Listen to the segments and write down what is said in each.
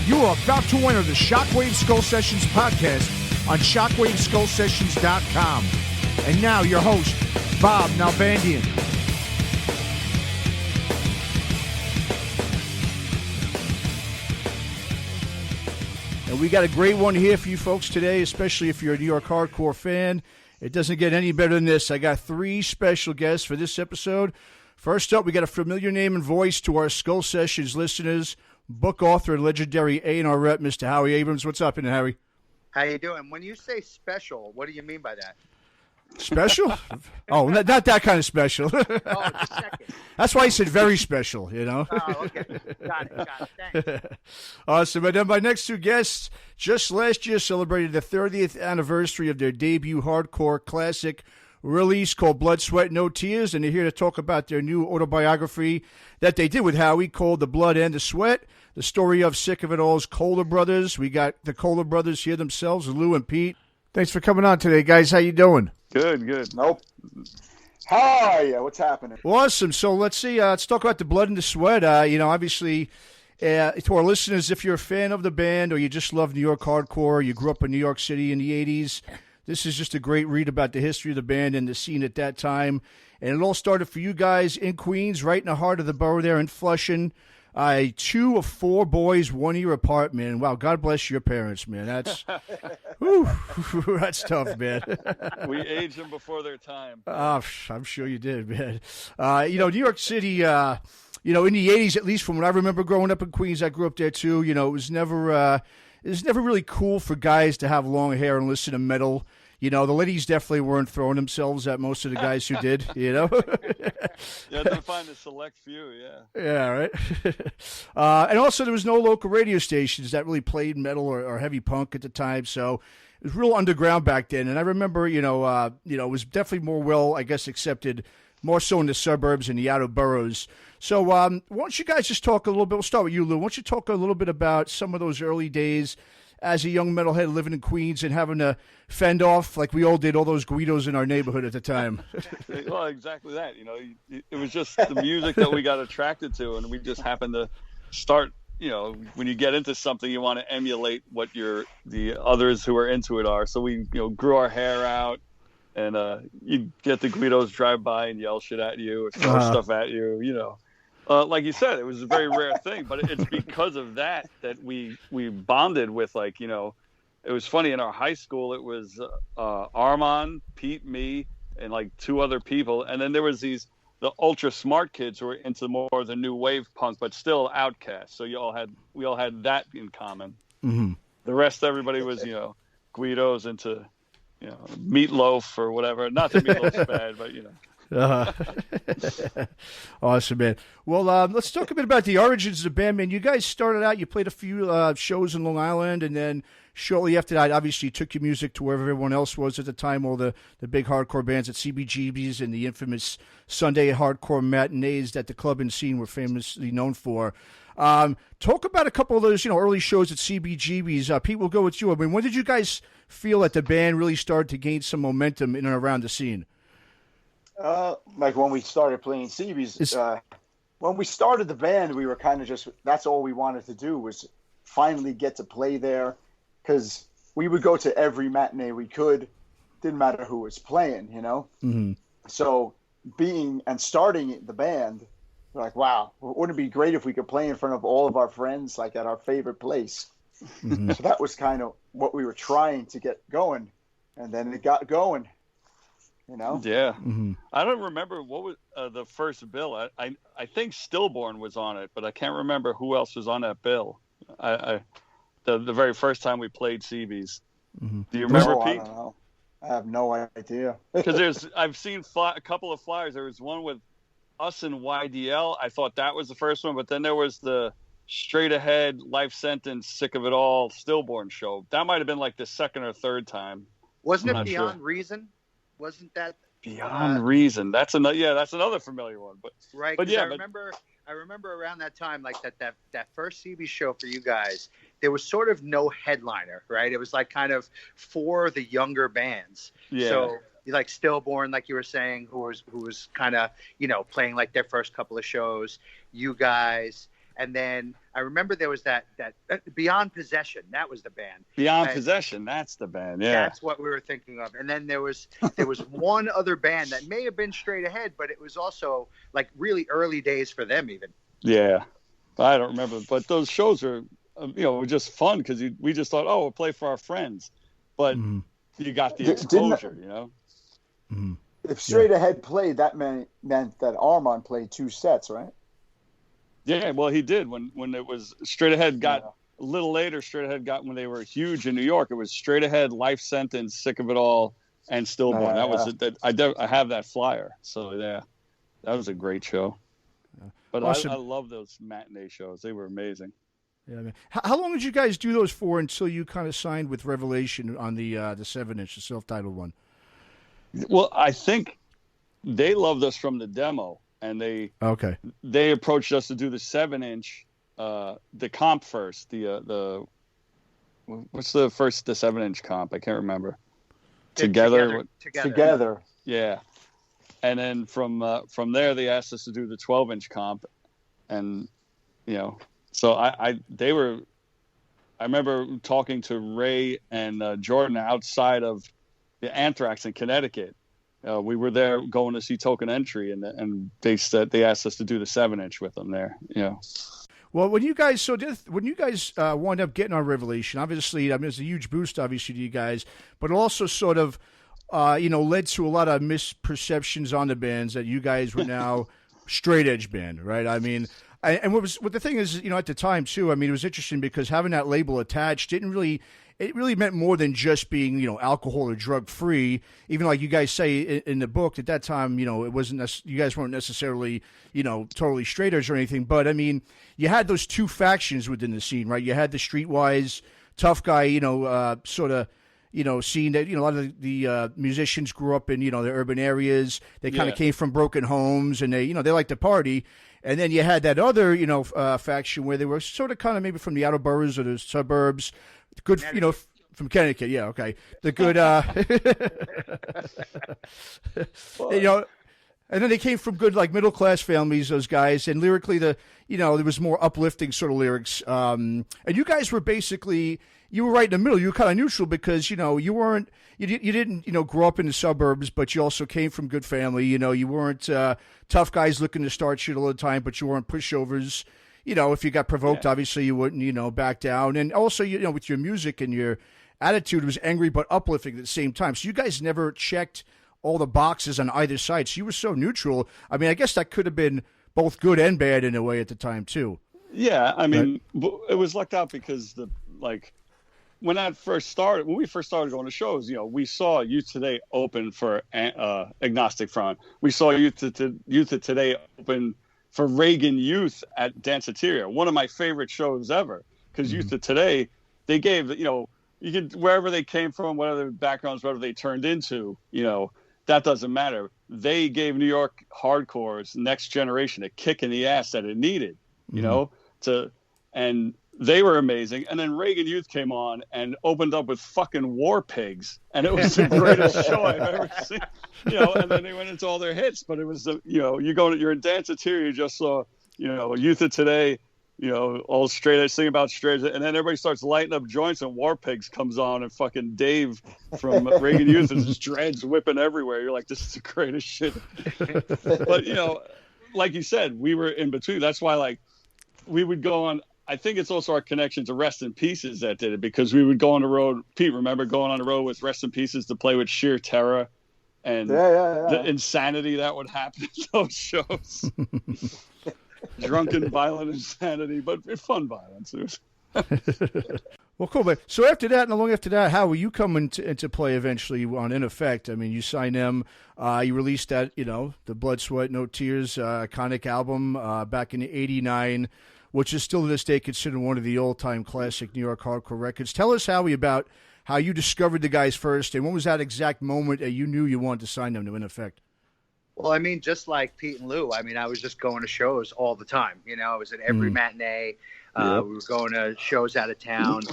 You are about to enter the Shockwave Skull Sessions podcast on shockwaveskullsessions.com. And now your host, Bob Nalbandian. And we got a great one here for you folks today, especially if you're a New York hardcore fan. It doesn't get any better than this. I got three special guests for this episode. First up, we got a familiar name and voice to our Skull Sessions listeners, book author and legendary A&R rep, Mr. Howie Abrams. What's up, Howie? How you doing? When you say special, what do you mean by that? Special? Oh, not that kind of special. Oh, just second. That's why I said very special, you know? Oh, okay. Got it. Thanks. Awesome. And then my next two guests just last year celebrated the 30th anniversary of their debut hardcore classic release called Blood, Sweat, No Tears, and they're here to talk about their new autobiography that they did with Howie called The Blood and the Sweat, the story of Sick of It All's Koller brothers. We got the Koller brothers here themselves, Lou and Pete. Thanks for coming on today, guys. How you doing? Good. Nope. Hi, what's happening? Awesome. So let's see. Let's talk about the Blood and the Sweat. Obviously, to our listeners, if you're a fan of the band or you just love New York hardcore, you grew up in New York City in the 80s, this is just a great read about the history of the band and the scene at that time. And it all started for you guys in Queens, right in the heart of the borough there in Flushing. 2 of 4 boys, 1 year apart, man. Wow, God bless your parents, man. That's that's tough, man. We aged them before their time. Oh, I'm sure you did, man. New York City, in the 80s, at least from what I remember growing up in Queens, I grew up there too. It was never really cool for guys to have long hair and listen to metal. The ladies definitely weren't throwing themselves at most of the guys who did, Yeah, to find a select few, yeah. Yeah, right. And also there was no local radio stations that really played metal or heavy punk at the time, so it was real underground back then. And I remember, it was definitely more well, I guess, accepted, more so in the suburbs and the outer boroughs. So why don't you guys just talk a little bit, we'll start with you, Lou. Why don't you talk a little bit about some of those early days as a young metalhead living in Queens and having to fend off, like we all did, all those Guidos in our neighborhood at the time. Well, exactly that. It was just the music that we got attracted to, and we just happened to start, when you get into something, you want to emulate what the others who are into it are. So we, grew our hair out, and you get the Guidos drive by and yell shit at you or throw stuff at you, like you said, it was a very rare thing, but it's because of that we bonded with, it was funny in our high school. It was Armand, Pete, me, and 2 other people. And then there was the ultra smart kids who were into more of the new wave punk, but still outcasts. So we all had that in common. Mm-hmm. The rest, everybody was, Guidos into, Meatloaf or whatever. Not that Meatloaf's bad, but, Awesome, man. Well, let's talk a bit about the origins of the band, man. You guys started out, you played a few shows in Long Island, and then shortly after that, obviously, you took your music to wherever everyone else was at the time, all the big hardcore bands at CBGB's and the infamous Sunday hardcore matinees that the club and scene were famously known for. Talk about a couple of those, early shows at CBGB's. Pete, we'll go with you. I mean, when did you guys feel that the band really started to gain some momentum in and around the scene? When we started playing CB's, when we started the band, we were kind of that's all we wanted to do was finally get to play there, because we would go to every matinee we could, didn't matter who was playing, Mm-hmm. So starting the band, we're like, wow, wouldn't it be great if we could play in front of all of our friends, at our favorite place? Mm-hmm. So that was kind of what we were trying to get going, and then it got going. Yeah. Mm-hmm. I don't remember what was the first bill. I think Stillborn was on it, but I can't remember who else was on that bill. The very first time we played CB's. Mm-hmm. Do you remember, Pete? I don't know. I have no idea. Because I've seen a couple of flyers. There was one with us and YDL. I thought that was the first one, but then there was the Straight Ahead, Life Sentence, Sick of It All, Stillborn show. That might have been the second or third time. Wasn't it Beyond Reason? Wasn't that Beyond Reason? That's another familiar one. But right, but yeah, I remember around that time, that first CB show for you guys, there was sort of no headliner, right? It was kind of for the younger bands. Yeah. So Stillborn, like you were saying, who was kind of playing their first couple of shows. You guys, and then I remember there was that Beyond Possession. That was the band. Beyond Possession. That's the band. Yeah. That's what we were thinking of. And then there was one other band that may have been Straight Ahead, but it was also like really early days for them even. Yeah. I don't remember, but those shows are, were just fun because we just thought, we'll play for our friends. But you got the exposure, Mm-hmm. If Straight Ahead played, that meant that Armand played 2 sets, right? Yeah, well, he did when it was Straight Ahead got a little later. Straight Ahead got when they were huge in New York. It was Straight Ahead, Life Sentence, Sick of It All, and Stillborn. That was it. I have that flyer. So yeah, that was a great show. But awesome. I love those matinee shows. They were amazing. Yeah, man. How long did you guys do those for until you kind of signed with Revelation on the 7-inch, the self-titled one? Well, I think they loved us from the demo. And they approached us to do the 7-inch, the comp first. What's the 7-inch comp? I can't remember. Together. Yeah, and then from there they asked us to do the 12-inch comp, and so I remember talking to Ray and Jordan outside of the Anthrax in Connecticut. We were there going to see Token Entry, and they said they asked us to do the 7-inch with them there. Well, when you guys wound up getting on Revelation, obviously, I mean, it's a huge boost, obviously, to you guys, but it also sort of, led to a lot of misperceptions on the bands that you guys were now straight edge band, right? I mean, and what the thing is, at the time too, I mean, it was interesting because having that label attached it really meant more than just being, alcohol or drug free. Even like you guys say in the book, at that time, it wasn't you guys weren't necessarily, totally straight edge or anything. But I mean, you had those two factions within the scene, right? You had the streetwise tough guy, sort of, seeing that, a lot of the musicians grew up in, the urban areas. They kind of came from broken homes, and they liked to party. And then you had that other, faction where they were sort of kind of maybe from the outer boroughs or the suburbs. Good, from Connecticut, yeah, okay. The good, and then they came from good, like, middle-class families, those guys, and lyrically, there was more uplifting sort of lyrics. And you guys were basically, you were right in the middle. You were kind of neutral because, you didn't grow up in the suburbs, but you also came from good family. You weren't tough guys looking to start shit all the time, but you weren't pushovers. If you got provoked, obviously you wouldn't, back down. And also, with your music and your attitude, it was angry but uplifting at the same time. So you guys never checked all the boxes on either side. So you were so neutral. I mean, I guess that could have been both good and bad in a way at the time, too. Yeah, I mean, it was lucked out because when we first started going to shows, we saw Youth Today open for Agnostic Front. We saw Youth Today open for Reagan Youth at Danceteria, one of my favorite shows ever. Because Youth of Today, they gave, you could, wherever they came from, whatever backgrounds, whatever they turned into, that doesn't matter. They gave New York hardcore's next generation a kick in the ass that it needed, and they were amazing. And then Reagan Youth came on and opened up with fucking War Pigs, and it was the greatest show I've ever seen. And then they went into all their hits, but it was you're in Danceteria, you just saw Youth of Today, all straight edge, singing about straight edge, and then everybody starts lighting up joints, and War Pigs comes on, and fucking Dave from Reagan Youth is just dreads whipping everywhere. You're like, this is the greatest shit. But like you said, we were in between. That's why we would go on. I think it's also our connection to Rest in Pieces that did it, because we would go on the road. Pete, remember going on the road with Rest in Pieces to play with Sheer Terror and the insanity that would happen at those shows. Drunken, violent insanity, but fun violence. Well, cool. But so after that, and long after that, how were you coming into play eventually on In Effect? I mean, you signed them. You released that, the Blood, Sweat, No Tears iconic album back in '89. Which is still to this day considered one of the all-time classic New York hardcore records. Tell us, Howie, about how you discovered the guys first, and when was that exact moment that you knew you wanted to sign them to In Effect? Well, I mean, just like Pete and Lou, I mean, I was just going to shows all the time. I was at every matinee. We were going to shows out of town,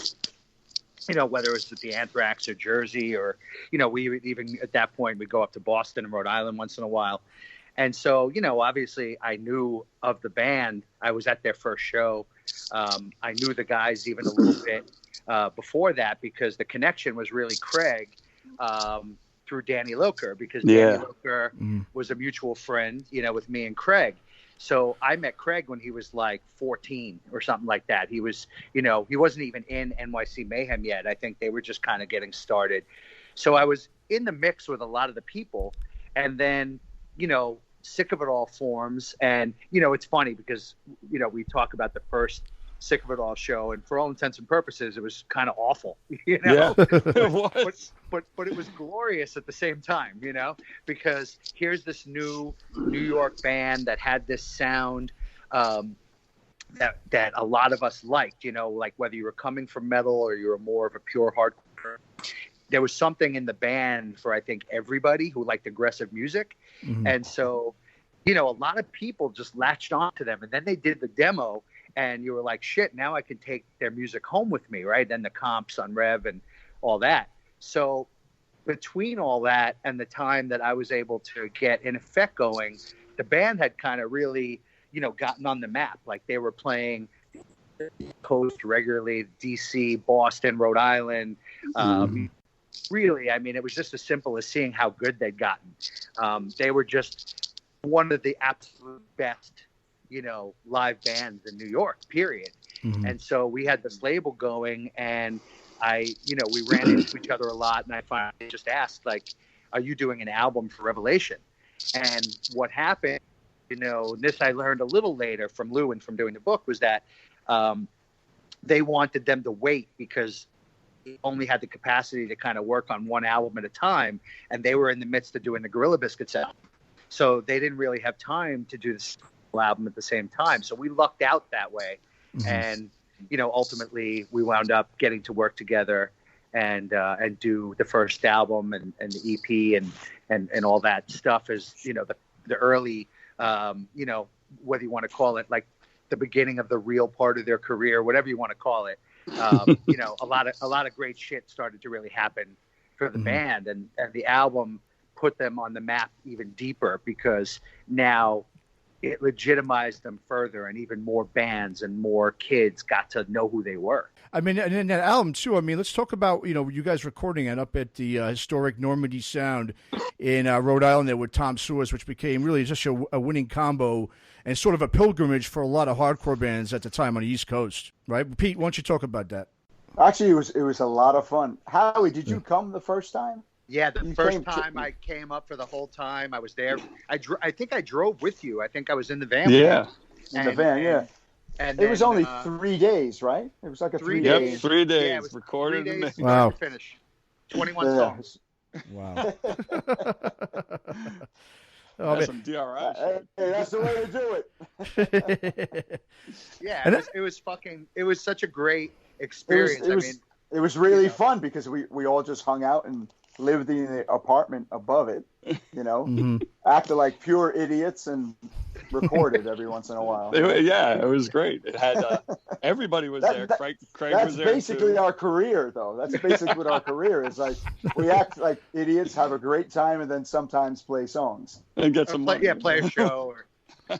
whether it was at the Anthrax or Jersey or, we would even at that point, we'd go up to Boston and Rhode Island once in a while. And so, obviously I knew of the band. I was at their first show. I knew the guys even a little bit before that, because the connection was really Craig through Danny Loker, because Danny Loker was a mutual friend, with me and Craig. So I met Craig when he was like 14 or something like that. He was, he wasn't even in NYC Mayhem yet. I think they were just kind of getting started. So I was in the mix with a lot of the people, and then, Sick of It All forms. And, it's funny because, we talk about the first Sick of It All show, and for all intents and purposes, it was kind of awful, Yeah, it was. But it was glorious at the same time, because here's this new New York band that had this sound that a lot of us liked, like whether you were coming from metal or you were more of a pure hardcore. There was something in the band for, I think, everybody who liked aggressive music. Mm-hmm. And so, a lot of people just latched onto them, and then they did the demo, and you were like, shit, now I can take their music home with me, right? Then the comps on Rev and all that. So between all that and the time that I was able to get In Effect going, the band had kind of really, gotten on the map. Like they were playing Coast regularly, DC, Boston, Rhode Island. Really, I mean, it was just as simple as seeing how good they'd gotten. They were just one of the absolute best, live bands in New York, period. Mm-hmm. And so we had this label going, and we ran into each other a lot, and I finally just asked, like, are you doing an album for Revelation? And what happened, this I learned a little later from Lou and from doing the book, was that they wanted them to wait because they only had the capacity to kind of work on one album at a time, and they were in the midst of doing the Gorilla Biscuits album. So they didn't really have time to do this album at the same time. So we lucked out that way. Mm-hmm. And, ultimately we wound up getting to work together and do the first album and the EP and all that stuff is, the early, whether you want to call it like the beginning of the real part of their career, whatever you want to call it. A lot of great shit started to really happen for the band, and the album put them on the map even deeper, because now it legitimized them further, and even more bands and more kids got to know who they were. I mean, and in that album too, let's talk about, you guys recording it up at the historic Normandy Sound in Rhode Island there with Tom Sewers, which became really just a winning combo and sort of a pilgrimage for a lot of hardcore bands at the time on the East Coast, right? Pete, why don't you talk about that? Actually, it was a lot of fun. Howie, did you come the first time? Yeah, the first time I came up for the whole time. I was there. I think I drove with you. I think I was in the van. Yeah, in the van, yeah. And it was only 3 days, right? It was like a 3 days. Yep, 3 days. Yeah, it was recorded. 3 days wow. to finish. 21 songs. Wow. That's some DRI shit. Hey, that's the way to do it. Yeah, it was such a great experience. It was really fun because we all just hung out and lived in the apartment above it, acted like pure idiots and recorded every once in a while. It was great. It had everybody was there. Craig was there. That's basically our career, though. That's basically what our career is like. We act like idiots, have a great time, and then sometimes play songs and get some money. Yeah, play a show. Well,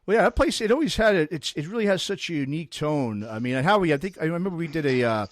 yeah, that place, it always had it really has such a unique tone. I mean, Howie, I remember we did a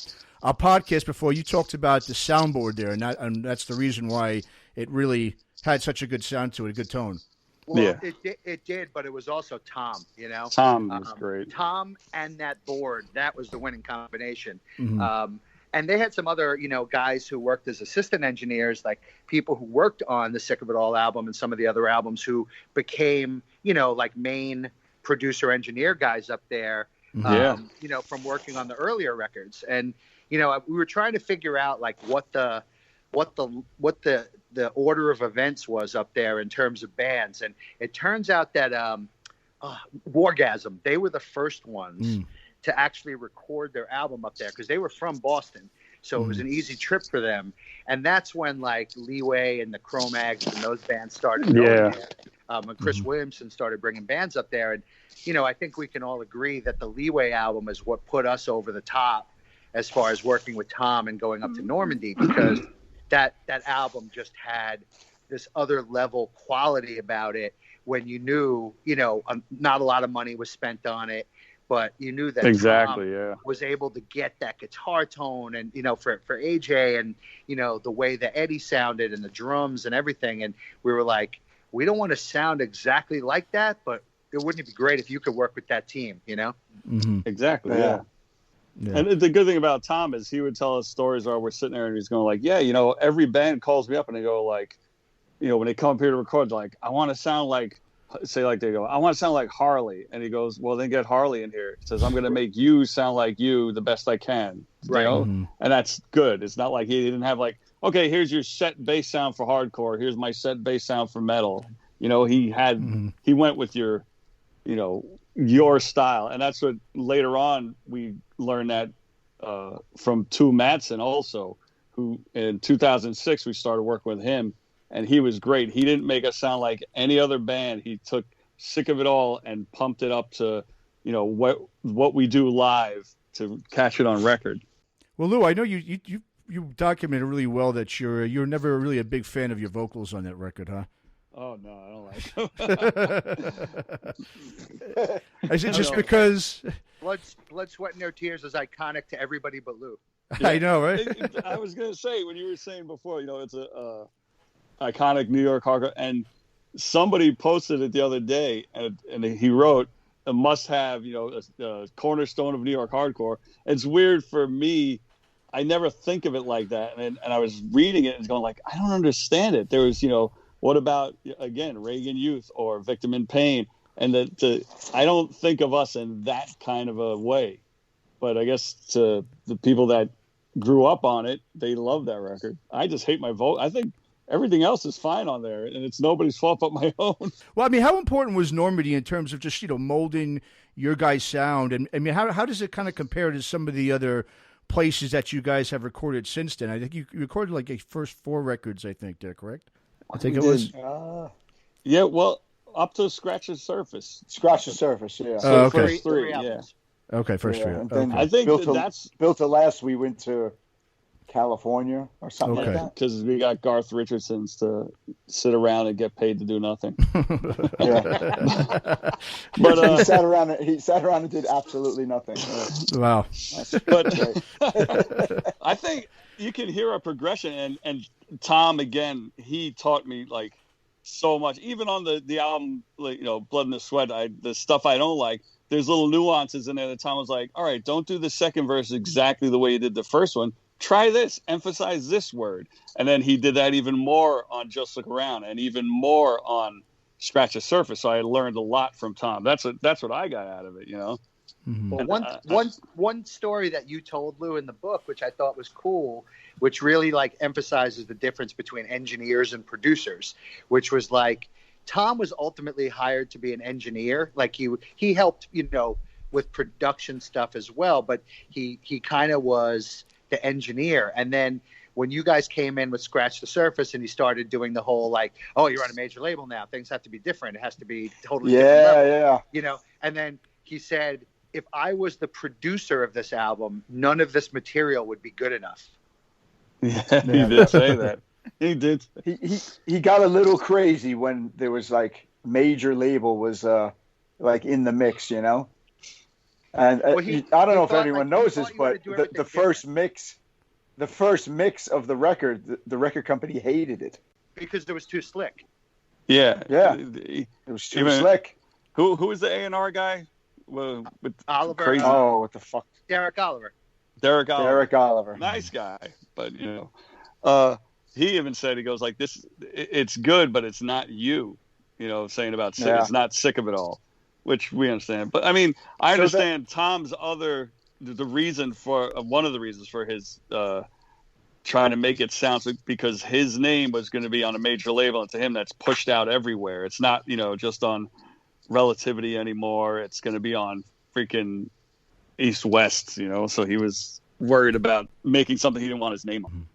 podcast before. You talked about the soundboard there, and that's the reason why it really had such a good sound to it, a good tone. Well, yeah. It did, but it was also Tom, Tom was great. Tom and that board, that was the winning combination. Mm-hmm. And they had some other, guys who worked as assistant engineers, like people who worked on the Sick of It All album and some of the other albums who became, like main producer engineer guys up there, from working on the earlier records. And, we were trying to figure out like what the order of events was up there in terms of bands. And it turns out that Wargasm, they were the first ones to actually record their album up there because they were from Boston. So it was an easy trip for them. And that's when like Leeway and the Cro-Mags and those bands started going there. And Chris Williamson started bringing bands up there. And, I think we can all agree that the Leeway album is what put us over the top as far as working with Tom and going up to Normandy, because that album just had this other level quality about it when you knew, not a lot of money was spent on it, but you knew that exactly, Tom was able to get that guitar tone, and for AJ, and the way that Eddie sounded and the drums and everything, and we were like, we don't want to sound exactly like that, but wouldn't it be great if you could work with that team, Mm-hmm. Exactly, yeah. And the good thing about Tom is he would tell us stories where we're sitting there and he's going like, every band calls me up and they go like, when they come up here to record, like, I want to sound like, say like they go, I want to sound like Harley. And he goes, well, then get Harley in here. He says, I'm going to make you sound like you the best I can. Right. And that's good. It's not like he didn't have like, okay, here's your set bass sound for hardcore. Here's my set bass sound for metal. He went with your, your style. And that's what later on we learned that from Tu Madsen also, who in 2006 we started working with him. And he was great. He didn't make us sound like any other band. He took Sick of It All and pumped it up to, what we do live to catch it on record. Well, Lou, I know you documented really well that you're never really a big fan of your vocals on that record, huh? Oh no, I don't like them. Is it just because Blood, Sweat, and No Tears is iconic to everybody but Lou? Yeah. I know, right? I was gonna say when you were saying before, it's a iconic New York hardcore, and somebody posted it the other day, and he wrote a must-have, a cornerstone of New York hardcore. It's weird for me. I never think of it like that, and I was reading it and going like, I don't understand it. There was, what about again Reagan Youth or Victim in Pain, and I don't think of us in that kind of a way, but I guess to the people that grew up on it, they love that record. I just hate my vote. I think everything else is fine on there, and it's nobody's fault but my own. Well, I mean, how important was Normandy in terms of just, molding your guys' sound? And I mean, how does it kind of compare to some of the other places that you guys have recorded since then? I think you recorded like your first 4 records, I think, there, correct? I think it was. Yeah, well, up to Scratch the Surface. Scratch the Surface, yeah. So okay. First 3, yeah. Okay, first 3. And then I think built the last, we went to California or something like that. Because we got Garth Richardson's to sit around and get paid to do nothing. But he sat around and did absolutely nothing. Wow. But I think you can hear a progression, and Tom, again, he taught me like so much. Even on the album, like, Blood and the Sweat, the stuff I don't like, there's little nuances in there that Tom was like, all right, don't do the second verse exactly the way you did the first one. Try this, emphasize this word. And then he did that even more on Just Look Around and even more on Scratch the Surface. So I learned a lot from Tom. That's what I got out of it, Mm-hmm. Well, one story that you told, Lou, in the book, which I thought was cool, which really like emphasizes the difference between engineers and producers, which was like Tom was ultimately hired to be an engineer. Like he helped, with production stuff as well, but he kind of was the engineer. And then when you guys came in with Scratch the Surface and he started doing the whole like, oh, you're on a major label now, things have to be different, it has to be totally different level. And then he said, if I was the producer of this album, none of this material would be good enough. Yeah, he did say that. He did. He got a little crazy when there was like major label was like in the mix, And I don't know if anyone knows this, but the first mix of the record, the record company hated it because it was too slick. Yeah, it was too slick. Who was the A&R guy? With Oliver. Crazy. Oh, what the fuck? Derek Oliver. Derek Oliver. Nice guy, but he even said, he goes like, this, it's good, but it's not you. Saying about sick, it's not Sick of It All. Which we understand, but I mean, I understand Tom's the reason for one of the reasons for his trying to make it sound because his name was going to be on a major label, and to him that's pushed out everywhere. It's not just on Relativity anymore. It's going to be on freaking East West, So he was worried about making something he didn't want his name on.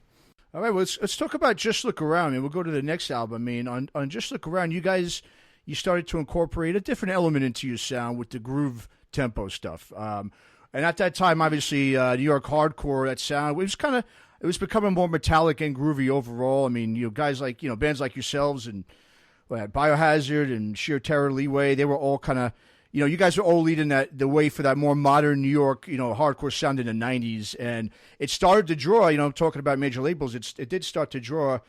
All right, well, let's talk about Just Look Around, and we'll go to the next album. I mean, on Just Look Around, you started to incorporate a different element into your sound with the groove tempo stuff. And at that time, obviously, New York hardcore, that sound, it was becoming more metallic and groovy overall. I mean, guys like, bands like yourselves and Biohazard and Sheer Terror, Leeway, they were all kind of, you guys are all leading the way for that more modern New York, hardcore sound in the '90s, and it started to draw. Talking about major labels, it did start to draw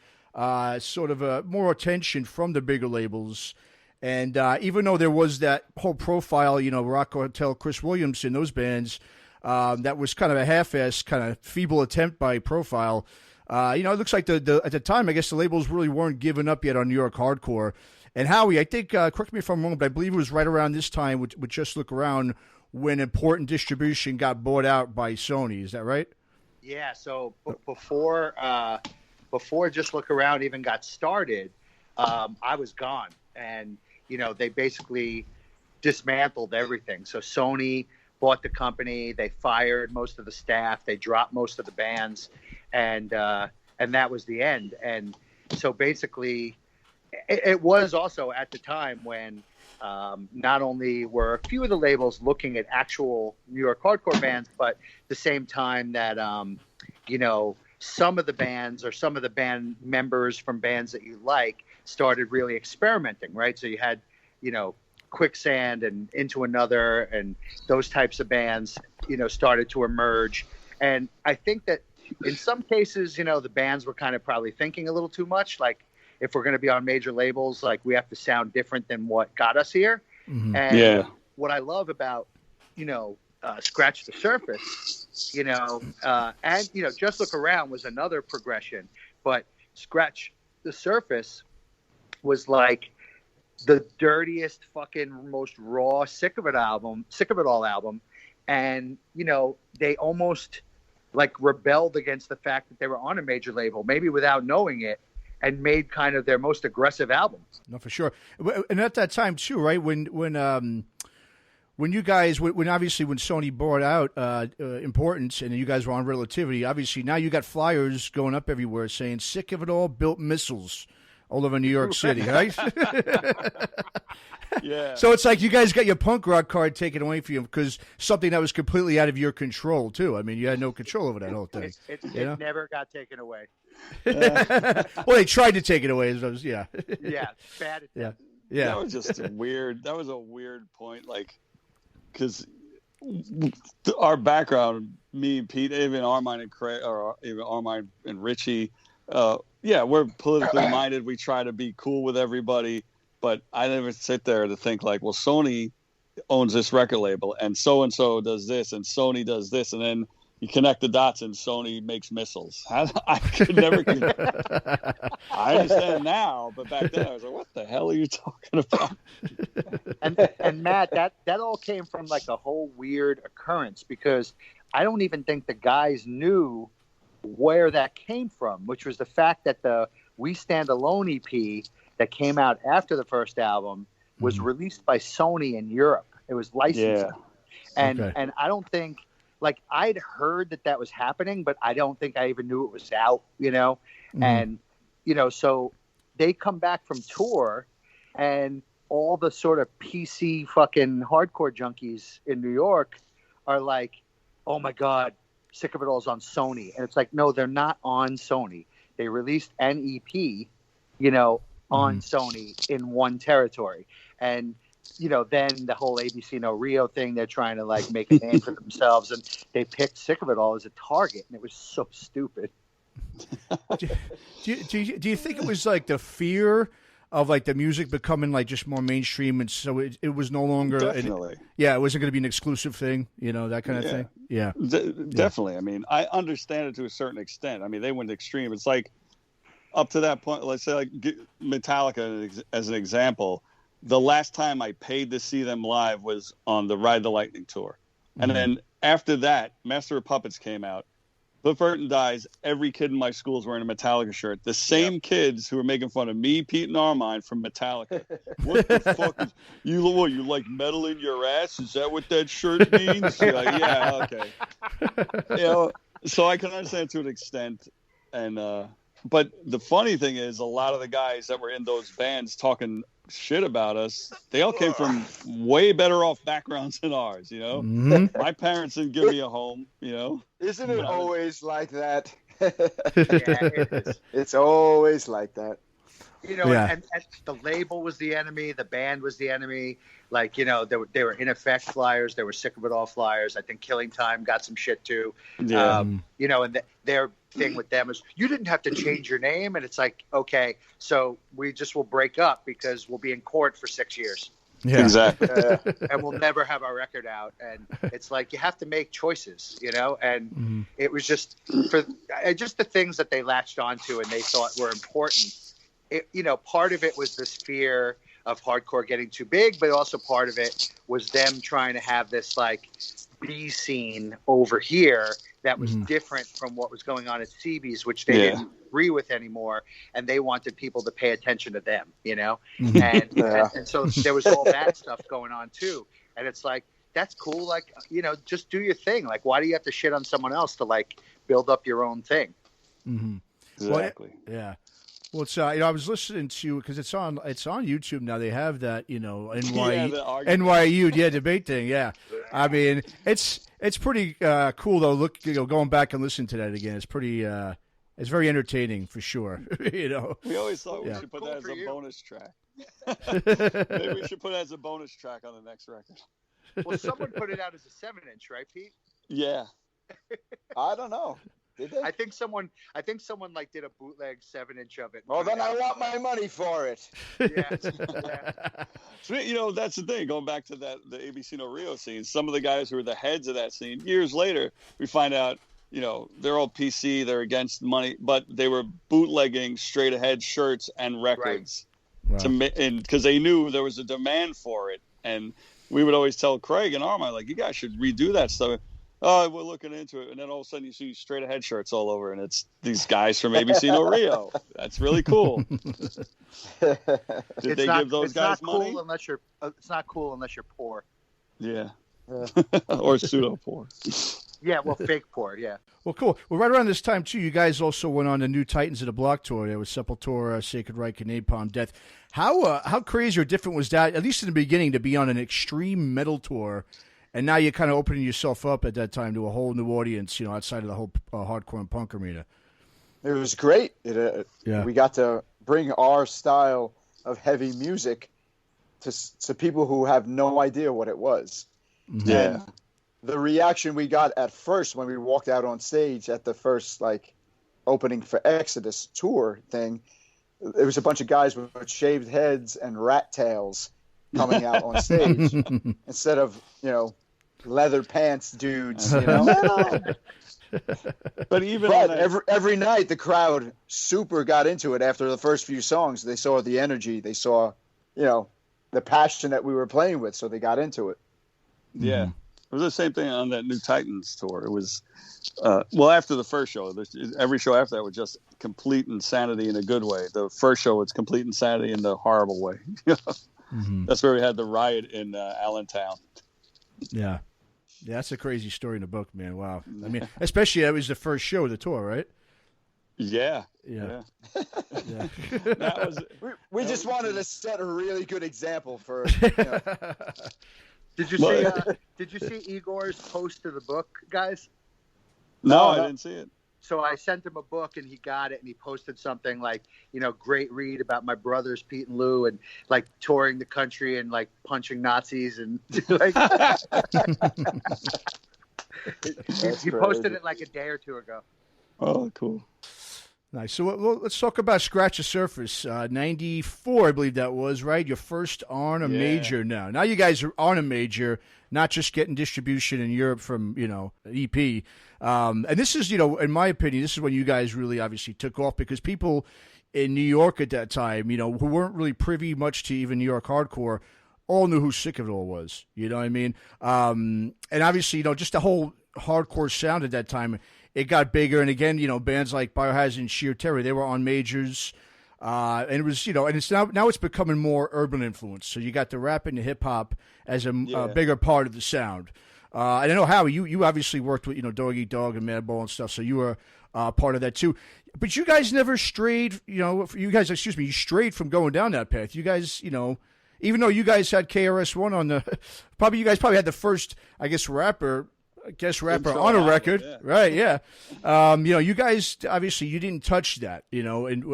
sort of more attention from the bigger labels. And even though there was that whole profile, Rock Hotel, Chris Williamson, those bands, that was kind of a half-assed, kind of feeble attempt by Profile. It looks like at the time, I guess the labels really weren't giving up yet on New York hardcore. And Howie, I think, correct me if I'm wrong, but I believe it was right around this time with Just Look Around when Important Distribution got bought out by Sony. Is that right? Yeah. So before Just Look Around even got started, I was gone, and they basically dismantled everything. So Sony bought the company. They fired most of the staff. They dropped most of the bands, and that was the end. And so basically, it was also at the time when not only were a few of the labels looking at actual New York hardcore bands, but the same time that some of the bands or some of the band members from bands that you like started really experimenting, right? So you had, Quicksand and Into Another and those types of bands, started to emerge. And I think that in some cases, the bands were kind of probably thinking a little too much. Like, if we're going to be on major labels, like, we have to sound different than what got us here. Mm-hmm. And what I love about, Scratch the Surface, and, Just Look Around was another progression, but Scratch the Surface was like the dirtiest, fucking most raw, Sick of It All album. And, they almost like rebelled against the fact that they were on a major label, maybe without knowing it, and made kind of their most aggressive album. No, for sure. And at that time too, right? When you guys, when Sony bought out Importance and you guys were on Relativity, obviously now you got flyers going up everywhere saying "Sick of It All" built missiles all over New York City, right? Yeah. So it's like you guys got your punk rock card taken away from you because something that was completely out of your control too. I mean, you had no control over that whole thing. It never got taken away. Well, they tried to take it away. Yeah, bad at that. Yeah. That was just weird. That was a weird point, like, because our background, me, Pete, even Armine and Craig, or even Armine and Richie, we're politically minded. We try to be cool with everybody, but I never sit there to think like, well, Sony owns this record label, and so does this, and Sony does this, and then you connect the dots, and Sony makes missiles. I could never. I understand now, but back then I was like, "What the hell are you talking about?" And Matt, that all came from like a whole weird occurrence, because I don't even think the guys knew where that came from, which was the fact that the We Stand Alone EP that came out after the first album was released by Sony in Europe. It was licensed, and I don't think. Like, I'd heard that was happening, but I don't think I even knew it was out, And, so they come back from tour, and all the sort of PC fucking hardcore junkies in New York are like, oh my God, Sick of It All's on Sony. And it's like, no, they're not on Sony. They released an EP, on Sony in one territory. And, then the whole ABC No Rio thing, they're trying to like make a name for themselves, and they picked Sick of It All as a target, and it was so stupid. Do you think it was like the fear of like the music becoming like just more mainstream, and so it was no longer definitely it wasn't going to be an exclusive thing, that kind of thing? Yeah, definitely. I mean, I understand it to a certain extent. I mean, they went extreme. It's like up to that point, let's say like Metallica as an example. The last time I paid to see them live was on the Ride the Lightning tour. And then after that, Master of Puppets came out. Cliff Burton dies. Every kid in my school is wearing a Metallica shirt. The same kids who were making fun of me, Pete, and Armine from Metallica. What the fuck is you like metal in your ass? Is that what that shirt means? You're like, yeah, okay. So I can understand to an extent. And but the funny thing is, a lot of the guys that were in those bands talking shit about us, they all came from way better off backgrounds than ours, My parents didn't give me a home, Isn't it always like that? Yeah, it is. It's always like that. And the label was the enemy, the band was the enemy. Like, they were in effect flyers, they were sick of it all flyers. I think Killing Time got some shit too. Yeah. And their thing with them is you didn't have to change your name, and it's like, okay, so we just will break up because we'll be in court for 6 years. Yeah. Exactly. And we'll never have our record out. And it's like you have to make choices, and it was just just the things that they latched onto and they thought were important. Part of it was this fear of hardcore getting too big, but also part of it was them trying to have this like B scene over here that was different from what was going on at CB's, which they didn't agree with anymore, and they wanted people to pay attention to them, and so there was all that stuff going on too, and it's like that's cool, like just do your thing. Like, why do you have to shit on someone else to like build up your own thing? Exactly. Well, yeah. Well, it's I was listening to because it's on YouTube now. They have that NYU debate thing. Yeah, I mean it's pretty cool though. Look, going back and listening to that again, it's pretty it's very entertaining for sure. We always thought we should put that as a bonus track. Maybe we should put it as a bonus track on the next record. Well, someone put it out as a 7-inch, right, Pete? Yeah. I don't know. Did they? I think someone like did a bootleg 7-inch of it. Well, then I want my money for it. Yeah. So, that's the thing. Going back to the ABC No Rio scene, some of the guys who were the heads of that scene, years later, we find out, they're all PC, they're against money, but they were bootlegging straight ahead shirts and records, because they knew there was a demand for it. And we would always tell Craig and Armand, like, you guys should redo that stuff. Oh, we're looking into it, and then all of a sudden you see straight ahead shirts all over, and it's these guys from ABC No Rio. That's really cool. Did they give those guys money? It's not cool unless you're poor. Yeah, or pseudo poor. Yeah, well, fake poor. Yeah. Well, cool. Well, right around this time too, you guys also went on the New Titans of the Block tour. There was Sepultura, Sacred Reich, and Napalm Death. How crazy or different was that? At least in the beginning, to be on an extreme metal tour. And now you're kind of opening yourself up at that time to a whole new audience, outside of the whole hardcore and punk arena. It was great. We got to bring our style of heavy music to people who have no idea what it was. Yeah. And the reaction we got at first when we walked out on stage at the first opening for Exodus tour thing, it was a bunch of guys with shaved heads and rat tails coming out on stage instead of leather pants dudes. But every night the crowd super got into it. After the first few songs, they saw the energy, they saw the passion that we were playing with, so they got into it. Yeah, it was the same thing on that New Titans tour. It was after the first show, every show after that was just complete insanity in a good way. The first show was complete insanity in the horrible way. That's where we had the riot in Allentown. Yeah, that's a crazy story in the book, man. Wow. I mean, especially that was the first show of the tour, right? Yeah. That was. We just wanted to set a really good example for. Did you see Igor's post to the book, guys? No, I didn't see it. So I sent him a book and he got it and he posted something like, great read about my brothers, Pete and Lou, and like touring the country and like punching Nazis and like he posted it like a day or two ago. Oh, cool. Nice. So let's talk about Scratch the Surface. 94, I believe that was, right? Your first on a major now. Now you guys are on a major, not just getting distribution in Europe from, EP. And this is, in my opinion, this is when you guys really obviously took off because people in New York at that time, who weren't really privy much to even New York hardcore, all knew who Sick of It All was. You know what I mean? And obviously, just the whole hardcore sound at that time, it got bigger. And again, bands like Biohazard and Sheer Terror, they were on majors. And it was, and it's now it's becoming more urban influence. So you got the rap and the hip hop as a bigger part of the sound. And I know, Howie, you obviously worked with, Dog Eat Dog and Madball and stuff. So you were part of that too. But you guys never strayed, you strayed from going down that path. You guys, even though you guys had KRS-One on you guys probably had the first, I guess, rapper guest rapper Intro on a album, record, yeah. right? Yeah. You guys obviously you didn't touch that, and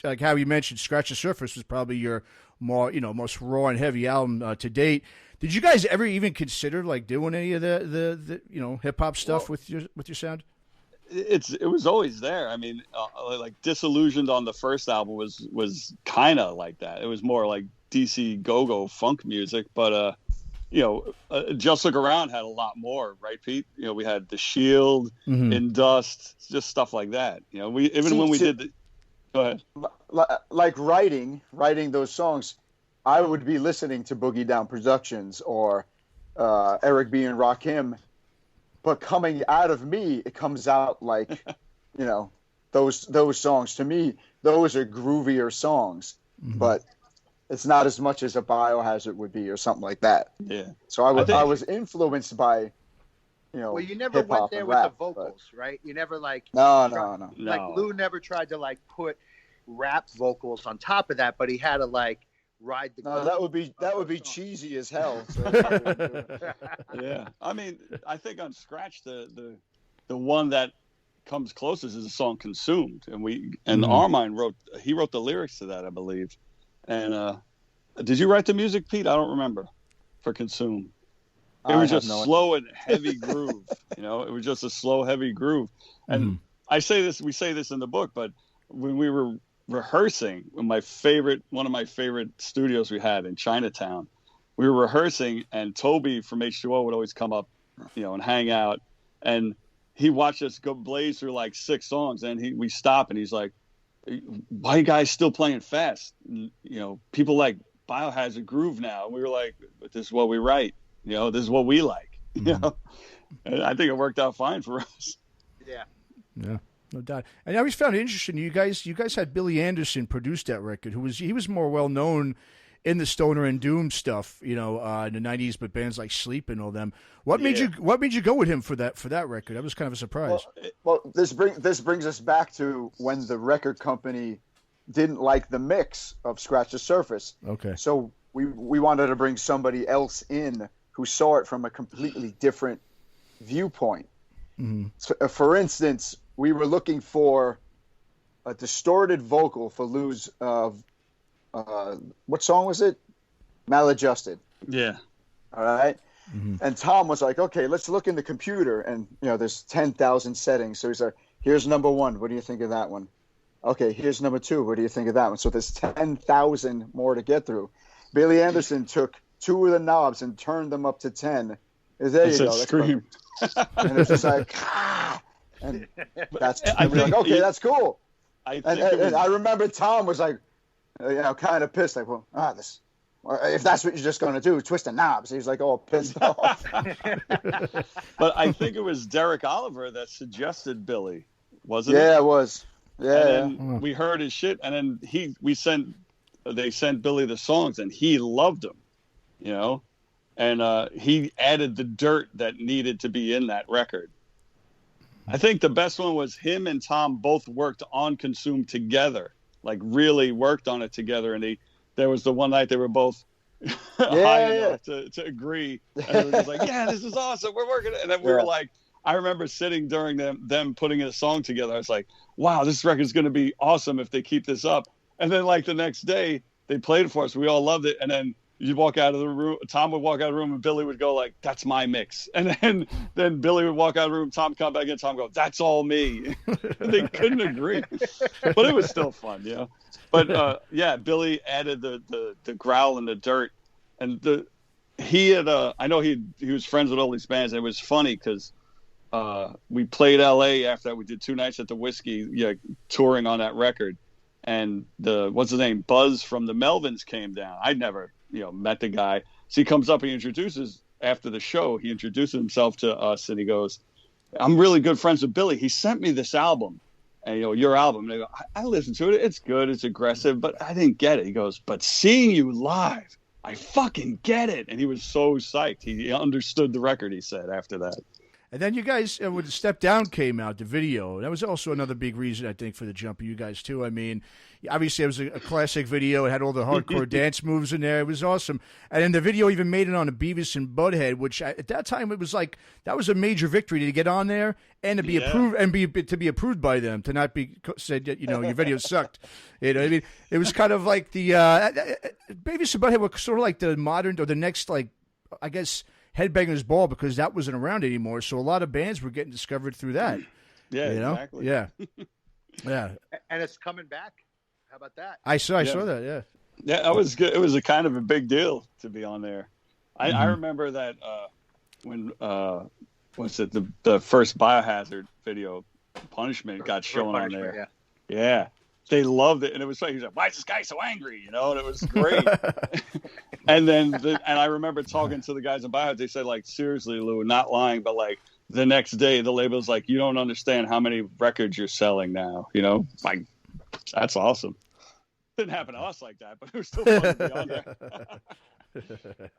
like how you mentioned, Scratch the Surface was probably your most raw and heavy album to date. Did you guys ever even consider like doing any of the hip hop stuff with your sound? It was always there. I mean, like Disillusioned on the first album was kind of like that. It was more like DC go-go funk music, but Just Look Around had a lot more, right, Pete? We had The Shield, In Dust, just stuff like that. When we did go ahead. Like writing those songs, I would be listening to Boogie Down Productions or Eric B. and Rakim, but coming out of me, it comes out like, those songs. To me, those are groovier songs, but it's not as much as a Biohazard would be or something like that. Yeah. So I was influenced by, Well, you never went there with the vocals, right? You never No. Like Lou never tried to like put rap vocals on top of that, but he had to like ride the. No, that would be cheesy as hell. So yeah, I mean, I think on Scratch the one that comes closest is the song "Consumed," and Armine wrote the lyrics to that, I believe. And did you write the music, Pete? I don't remember for "Consumed." It was just slow and heavy groove. It was just a slow, heavy groove. And we say this in the book, but when we were rehearsing in one of my favorite studios we had in Chinatown, we were rehearsing, and Toby from H2O would always come up, and hang out, and he watched us go blaze through like 6 songs, and we stop, and he's like, "Why are you guys still playing fast? People like Biohazard groove now." And we were like, "But this is what we write. This is what we like." And I think it worked out fine for us. Yeah. No doubt. And I always found it interesting. You guys had Billy Anderson produce that record. He was more well known in the stoner and doom stuff, in the '90s, but bands like Sleep and all them. What made you go with him for that record? That was kind of a surprise. Well, this brings us back to when the record company didn't like the mix of Scratch the Surface. Okay. So we wanted to bring somebody else in who saw it from a completely different viewpoint. So, for instance, we were looking for a distorted vocal for Lou's, what song was it? Maladjusted. Yeah. All right. And Tom was like, okay, let's look in the computer. And, there's 10,000 settings. So he's like, here's number 1. What do you think of that one? Okay, here's number 2. What do you think of that one? So there's 10,000 more to get through. Billy Anderson took 2 of the knobs and turned them up to 10. There you go. Scream. And it's just like, and we're like, okay, that's cool. I remember Tom was like, kind of pissed, like, if that's what you're just going to do, twist the knobs. He was like, all pissed off. But I think it was Derek Oliver that suggested Billy, wasn't it? Yeah, it was. Yeah. And then we heard his shit, and then they sent Billy the songs, and he loved them, and he added the dirt that needed to be in that record. I think the best one was him and Tom both worked on Consumed together, like really worked on it together. And there was the one night they were both high enough to agree. And they were just like, yeah, this is awesome. We're working. And then we were like, I remember sitting during them putting a song together. I was like, wow, this record is going to be awesome if they keep this up. And then like the next day they played it for us. We all loved it. And then you'd walk out of the room, Tom would walk out of the room, and Billy would go like, that's my mix. And then Billy would walk out of the room, Tom would come back in, Tom would go, that's all me. They couldn't agree. But it was still fun, But Billy added the growl and the dirt. And I know he was friends with all these bands. And it was funny because we played LA after that. We did 2 nights at the Whiskey, touring on that record. And what's his name? Buzz from the Melvins came down. I'd never met the guy. So he comes up and he introduces, after the show, he introduces himself to us and he goes, I'm really good friends with Billy. He sent me this album, and your album. And I go, I listened to it. It's good. It's aggressive, but I didn't get it. He goes, but seeing you live, I fucking get it. And he was so psyched. He understood the record, he said, after that. And then you guys, when the Step Down came out, the video, that was also another big reason, I think, for the jump of you guys, too. I mean, obviously, it was a classic video. It had all the hardcore dance moves in there. It was awesome. And then the video even made it on a Beavis and Butthead, which at that time, it was like, that was a major victory to get on there and to be approved and to be approved by them, to not be said that, your video sucked. I mean, it was kind of like the, Beavis and Butthead were sort of like the modern, or the next, like, I guess, Headbangers Ball, because that wasn't around anymore. So a lot of bands were getting discovered through that. Yeah, exactly. Yeah. Yeah. And it's coming back. How about that? I saw that, yeah. Yeah, that was good. It was a kind of a big deal to be on there. I remember that when what's it, the first Biohazard video, Punishment, got shown on there. Yeah. They loved it, and it was like, he was like, "Why is this guy so angry?" And it was great. And then, and I remember talking to the guys in Biohazard. They said, like, seriously, Lou, not lying, but like the next day, the label's like, "You don't understand how many records you're selling now." Like, that's awesome. Didn't happen to us like that, but it was still fun to be on there.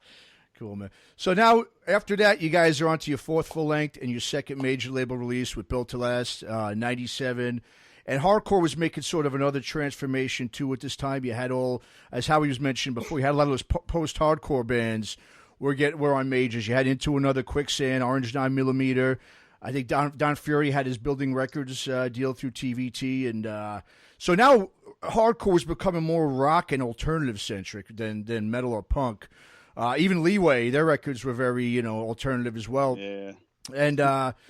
Cool, man. So now, after that, you guys are on to your fourth full length and your second major label release with Built to Last, 97. And hardcore was making sort of another transformation, too, at this time. You had all, as Howie was mentioning before, you had a lot of those post-hardcore bands were on majors. You had Into Another, Quicksand, Orange 9mm. I think Don Fury had his Building Records deal through TVT. And so now hardcore was becoming more rock and alternative-centric than metal or punk. Even Leeway, their records were very, alternative as well. Yeah. And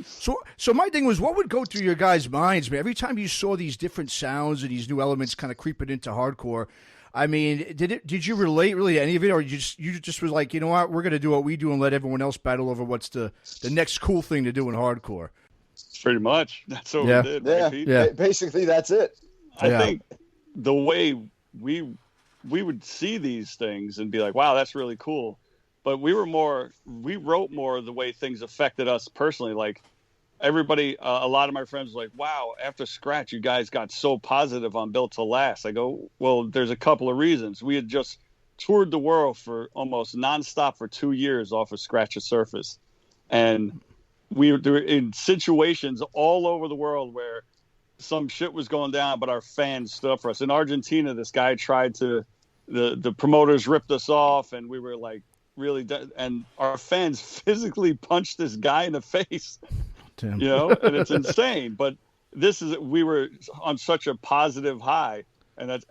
so my thing was, what would go through your guys' minds, man? Every time you saw these different sounds and these new elements kind of creeping into hardcore, I mean, did you relate really to any of it, or you just was like, you know what, we're going to do what we do and let everyone else battle over what's the next cool thing to do in hardcore? Pretty much, that's what we did. Yeah, right, Pete? yeah. Basically, that's it. I think the way we would see these things and be like, wow, that's really cool. But we wrote more the way things affected us personally. Like everybody, a lot of my friends were like, wow, after Scratch, you guys got so positive on Built to Last. I go, well, there's a couple of reasons. We had just toured the world for almost nonstop for 2 years off of Scratch the Surface. And we were in situations all over the world where some shit was going down, but our fans stood up for us. In Argentina, this guy tried to, the promoters ripped us off, and we were like, really, and our fans physically punched this guy in the face. Damn. And it's insane. But we were on such a positive high, and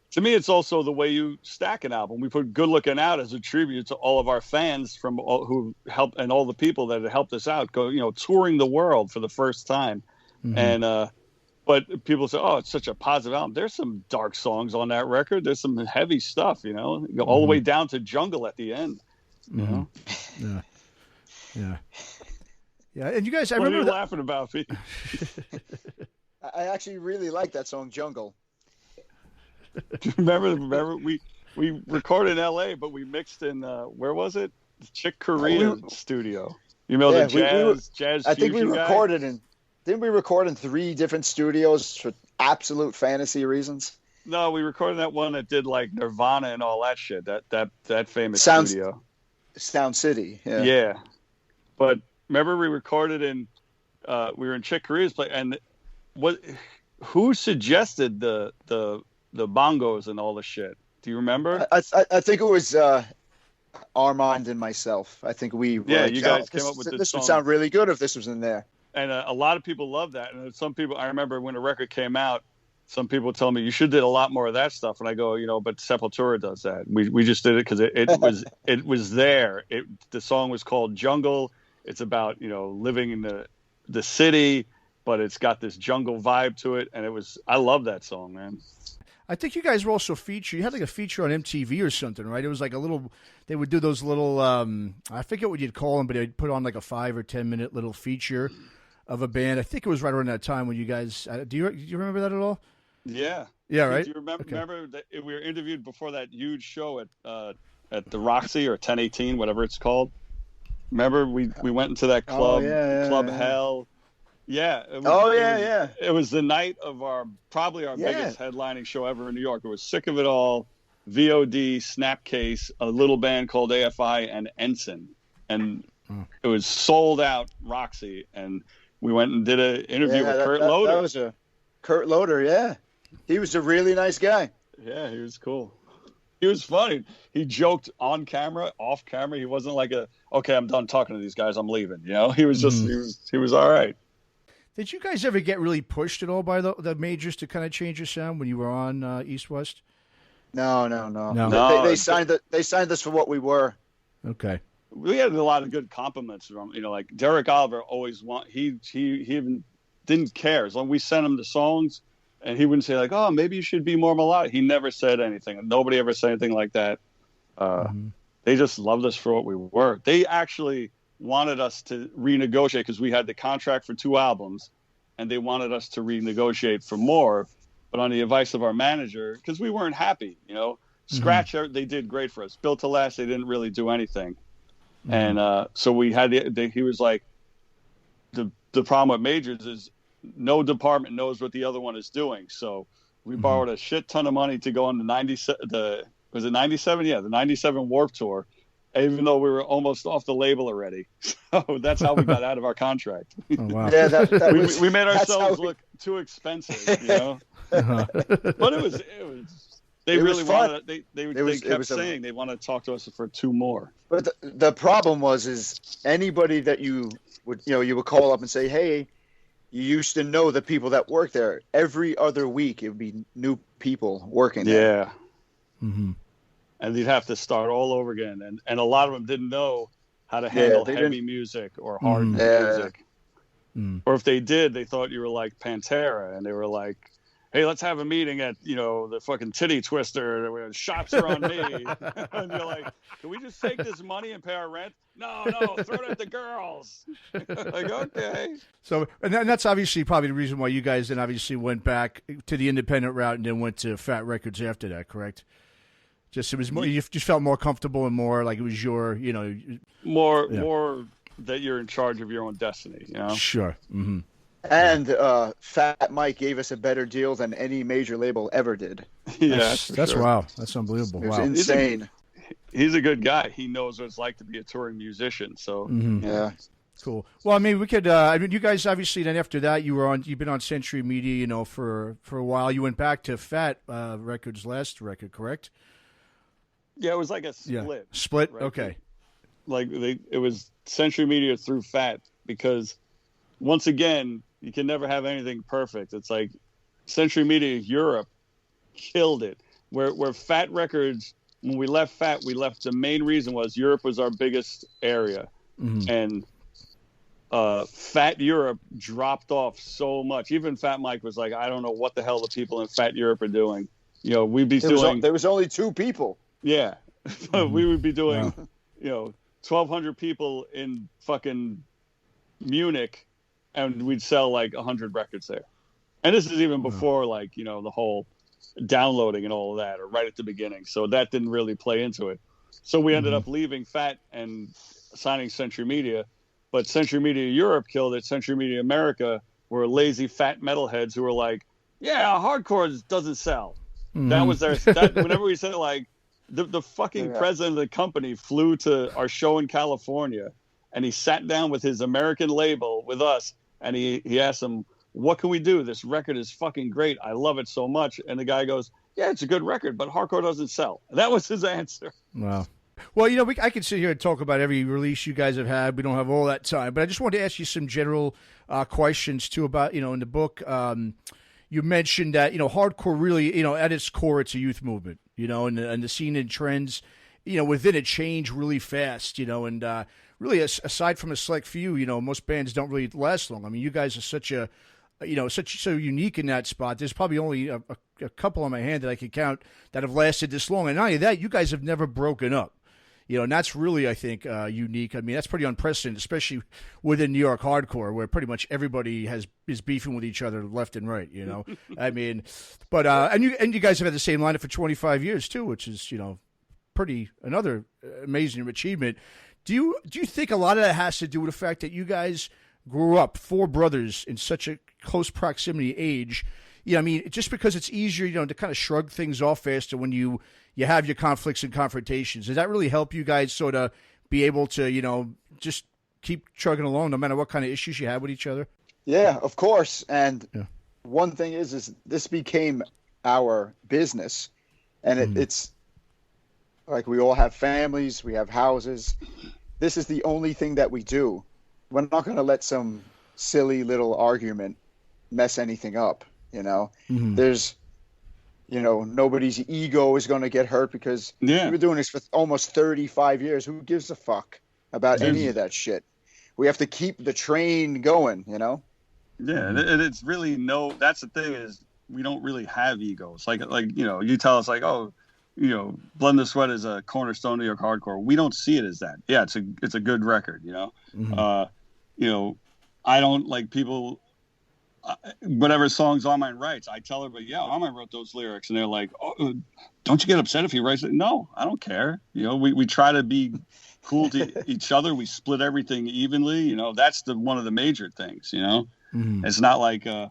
to me, it's also the way you stack an album. We put "Good Looking Out" as a tribute to all of our fans who helped, and all the people that had helped us out, touring the world for the first time. Mm-hmm. And but people say, "Oh, it's such a positive album." There's some dark songs on that record. There's some heavy stuff, all the way down to Jungle at the end. Yeah. And you guys, I what remember are you laughing about, Pete? I actually really like that song, Jungle. Remember, we recorded in L.A., but we mixed in where was it? The Chick Corea studio. The jazz. I think we guy? recorded in. Didn't we record in 3 different studios for absolute fantasy reasons? No, we recorded that one that did like Nirvana and all that shit. That famous studio. Sound City. Yeah. Yeah. But remember, we recorded in. We were in Chick Corea's place, and who suggested the bongos and all the shit? Do you remember? I think it was Armand and myself. I think we. You guys came up with this song. Would sound really good if this was in there. And a lot of people love that. And some people, I remember when the record came out, some people tell me you should did a lot more of that stuff. And I go, but Sepultura does that. We just did it because it was there. The song was called Jungle. It's about living in the city, but it's got this jungle vibe to it. And I love that song, man. I think you guys were also featured. You had like a feature on MTV or something, right? It was like a little. They would do those little. I forget what you'd call them, but they'd put on like a 5 or 10 minute little feature of a band. I think it was right around that time when you guys. Do you remember that at all? Yeah. Yeah. Right. Do you remember that we were interviewed before that huge show at the Roxy or 1018, whatever it's called? Remember we went into that club, Club Hell. Yeah. It was the night of probably our biggest headlining show ever in New York. It was Sick of It All, VOD, Snapcase, a little band called AFI, and Ensign. And It was sold out Roxy, and we went and did an interview with Kurt Loder. That was a Kurt Loder, yeah. He was a really nice guy. Yeah, he was cool. He was funny. He joked on camera, off camera. He wasn't like okay, I'm done talking to these guys, I'm leaving. You know, he was just he was all right. Did you guys ever get really pushed at all by the majors to kind of change your sound when you were on East West? No. They signed us for what we were. Okay. We had a lot of good compliments from, like Derek Oliver always he even didn't care. As long as we sent him the songs, and he wouldn't say like, oh, maybe you should be more melodic. He never said anything. Nobody ever said anything like that. They just loved us for what we were. They actually wanted us to renegotiate because we had the contract for 2 albums, and they wanted us to renegotiate for more. But on the advice of our manager, because we weren't happy, Scratch, they did great for us. Built to Last, they didn't really do anything. And so we had he was like, the problem with majors is no department knows what the other one is doing. So we borrowed a shit ton of money to go on was it 97? Yeah, the 97 Warped Tour, even though we were almost off the label already. So that's how we got out of our contract. Oh, wow. Yeah, we made ourselves look too expensive, But it was they really wanted they kept saying they want to talk to us for 2 more. But the problem is anybody that you would call up and say, hey, you used to know the people that work there. Every other week it would be new people working there. Yeah. And you'd have to start all over again. And a lot of them didn't know how to handle heavy music or hard music. Or if they did, they thought you were like Pantera, and they were like, hey, let's have a meeting at, the fucking Titty Twister. Where shots are on me. And you're like, can we just take this money and pay our rent? No, throw it at the girls. Like, okay. So, and that's obviously probably the reason why you guys then obviously went back to the independent route and then went to Fat Records after that, correct? Just it was more, you just felt more comfortable and more like it was your, more that you're in charge of your own destiny, Sure. And Fat Mike gave us a better deal than any major label ever did. Yeah, that's sure. Wow. That's unbelievable. It was wow. insane. He's a good guy. He knows what it's like to be a touring musician. So yeah, cool. Well, I mean, we could. You guys obviously then after that you've been on Century Media, for a while. You went back to Fat Records last record, correct? Yeah, it was like a split. Yeah. Split. Right? Okay. Like it was Century Media through Fat, because once again, you can never have anything perfect. It's like Century Media Europe killed it. Where Fat Records, when we left Fat, the main reason was Europe was our biggest area. And Fat Europe dropped off so much. Even Fat Mike was like, I don't know what the hell the people in Fat Europe are doing. We'd be doing... There was only 2 people. Yeah. We would be doing, 1,200 people in fucking Munich, and we'd sell like 100 records there. And this is even before the whole downloading and all of that, or right at the beginning. So that didn't really play into it. So we ended up leaving Fat and signing Century Media. But Century Media Europe killed it. Century Media America were lazy fat metalheads who were like, yeah, hardcore doesn't sell. That was their... whenever we said like, the fucking president of the company flew to our show in California, and he sat down with his American label with us, and he asked them, what can we do? This record is fucking great. I love it so much. And the guy goes, yeah, it's a good record, but hardcore doesn't sell. And that was his answer. Wow. Well, I could sit here and talk about every release you guys have had. We don't have all that time, but I just wanted to ask you some general questions too about, in the book, you mentioned that, hardcore really, at its core, it's a youth movement, and the scene and trends, within it change really fast, and really aside from a select few, most bands don't really last long. I mean, you guys are so unique in that spot. There's probably only a couple on my hand that I could count that have lasted this long. And not only that, you guys have never broken up. And that's really, I think, unique. I mean, that's pretty unprecedented, especially within New York hardcore, where pretty much everybody is beefing with each other left and right. I mean, but and you guys have had the same lineup for 25 years too, which is pretty another amazing achievement. Do you think a lot of that has to do with the fact that you guys grew up 4 brothers in such a close proximity age? I mean, just because it's easier, to kind of shrug things off faster when you have your conflicts and confrontations. Does that really help you guys sort of be able to, just keep chugging along no matter what kind of issues you had with each other? Yeah, of course. And one thing is this became our business, and it's like we all have families, we have houses. This is the only thing that we do. We're not going to let some silly little argument mess anything up, you know? There's, you know, nobody's ego is going to get hurt because we've been doing this for almost 35 years. Who gives a fuck about any of that shit? We have to keep the train going, you know? Yeah, and it's really that's the thing is we don't really have egos. Like, you know, you tell us like, oh, you know, Blood in the Sweat is a cornerstone of New York hardcore. We don't see it as that. Yeah, it's a good record, you know? You know, I don't like people, whatever songs Armine writes, I tell everybody, yeah, Armine wrote those lyrics. And they're like, oh, don't you get upset if he writes it? No, I don't care. You know, we try to be cool to each other. We split everything evenly. You know, that's one of the major things, you know? It's not like, I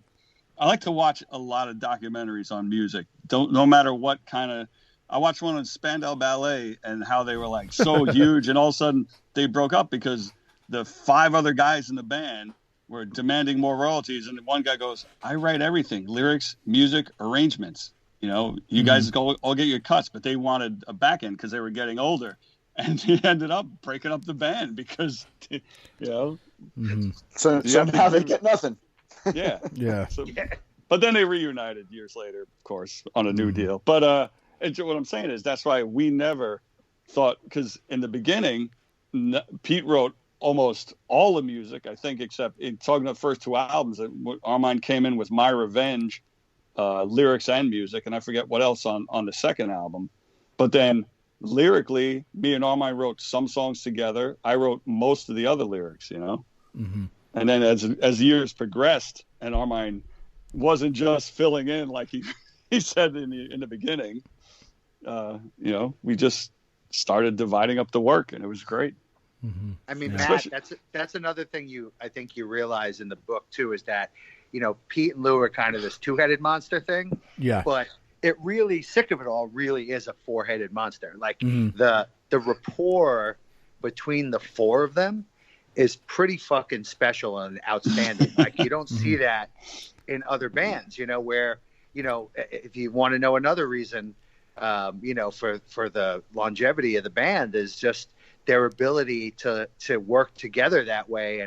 like to watch a lot of documentaries on music. No matter what kind of, I watched one on Spandau Ballet and how they were like so huge. And all of a sudden they broke up because the 5 other guys in the band were demanding more royalties. And one guy goes, I write everything, lyrics, music, arrangements. You know, you guys go all get your cuts, but they wanted a back end because they were getting older. And he ended up breaking up the band because, you know. So somehow they get nothing. Yeah. Yeah. But then they reunited years later, of course, on a new deal. But what I'm saying is that's why we never thought, because in the beginning, Pete wrote almost all the music, I think, except in talking about the first 2 albums. Armine came in with My Revenge, lyrics and music, and I forget what else on the second album. But then lyrically, me and Armine wrote some songs together. I wrote most of the other lyrics, you know. And then as years progressed, and Armine wasn't just filling in like he said in the beginning, you know, we just started dividing up the work, and it was great. I mean, Matt, that's another thing I think you realize in the book too, is that, you know, Pete and Lou are kind of this 2-headed monster thing. Yeah. But it really, Sick of It All really is a 4-headed monster. Like the rapport between the 4 of them is pretty fucking special and outstanding. Like you don't see that in other bands, you know, where, you know, if you want to know another reason, you know, for the longevity of the band is just their ability to work together that way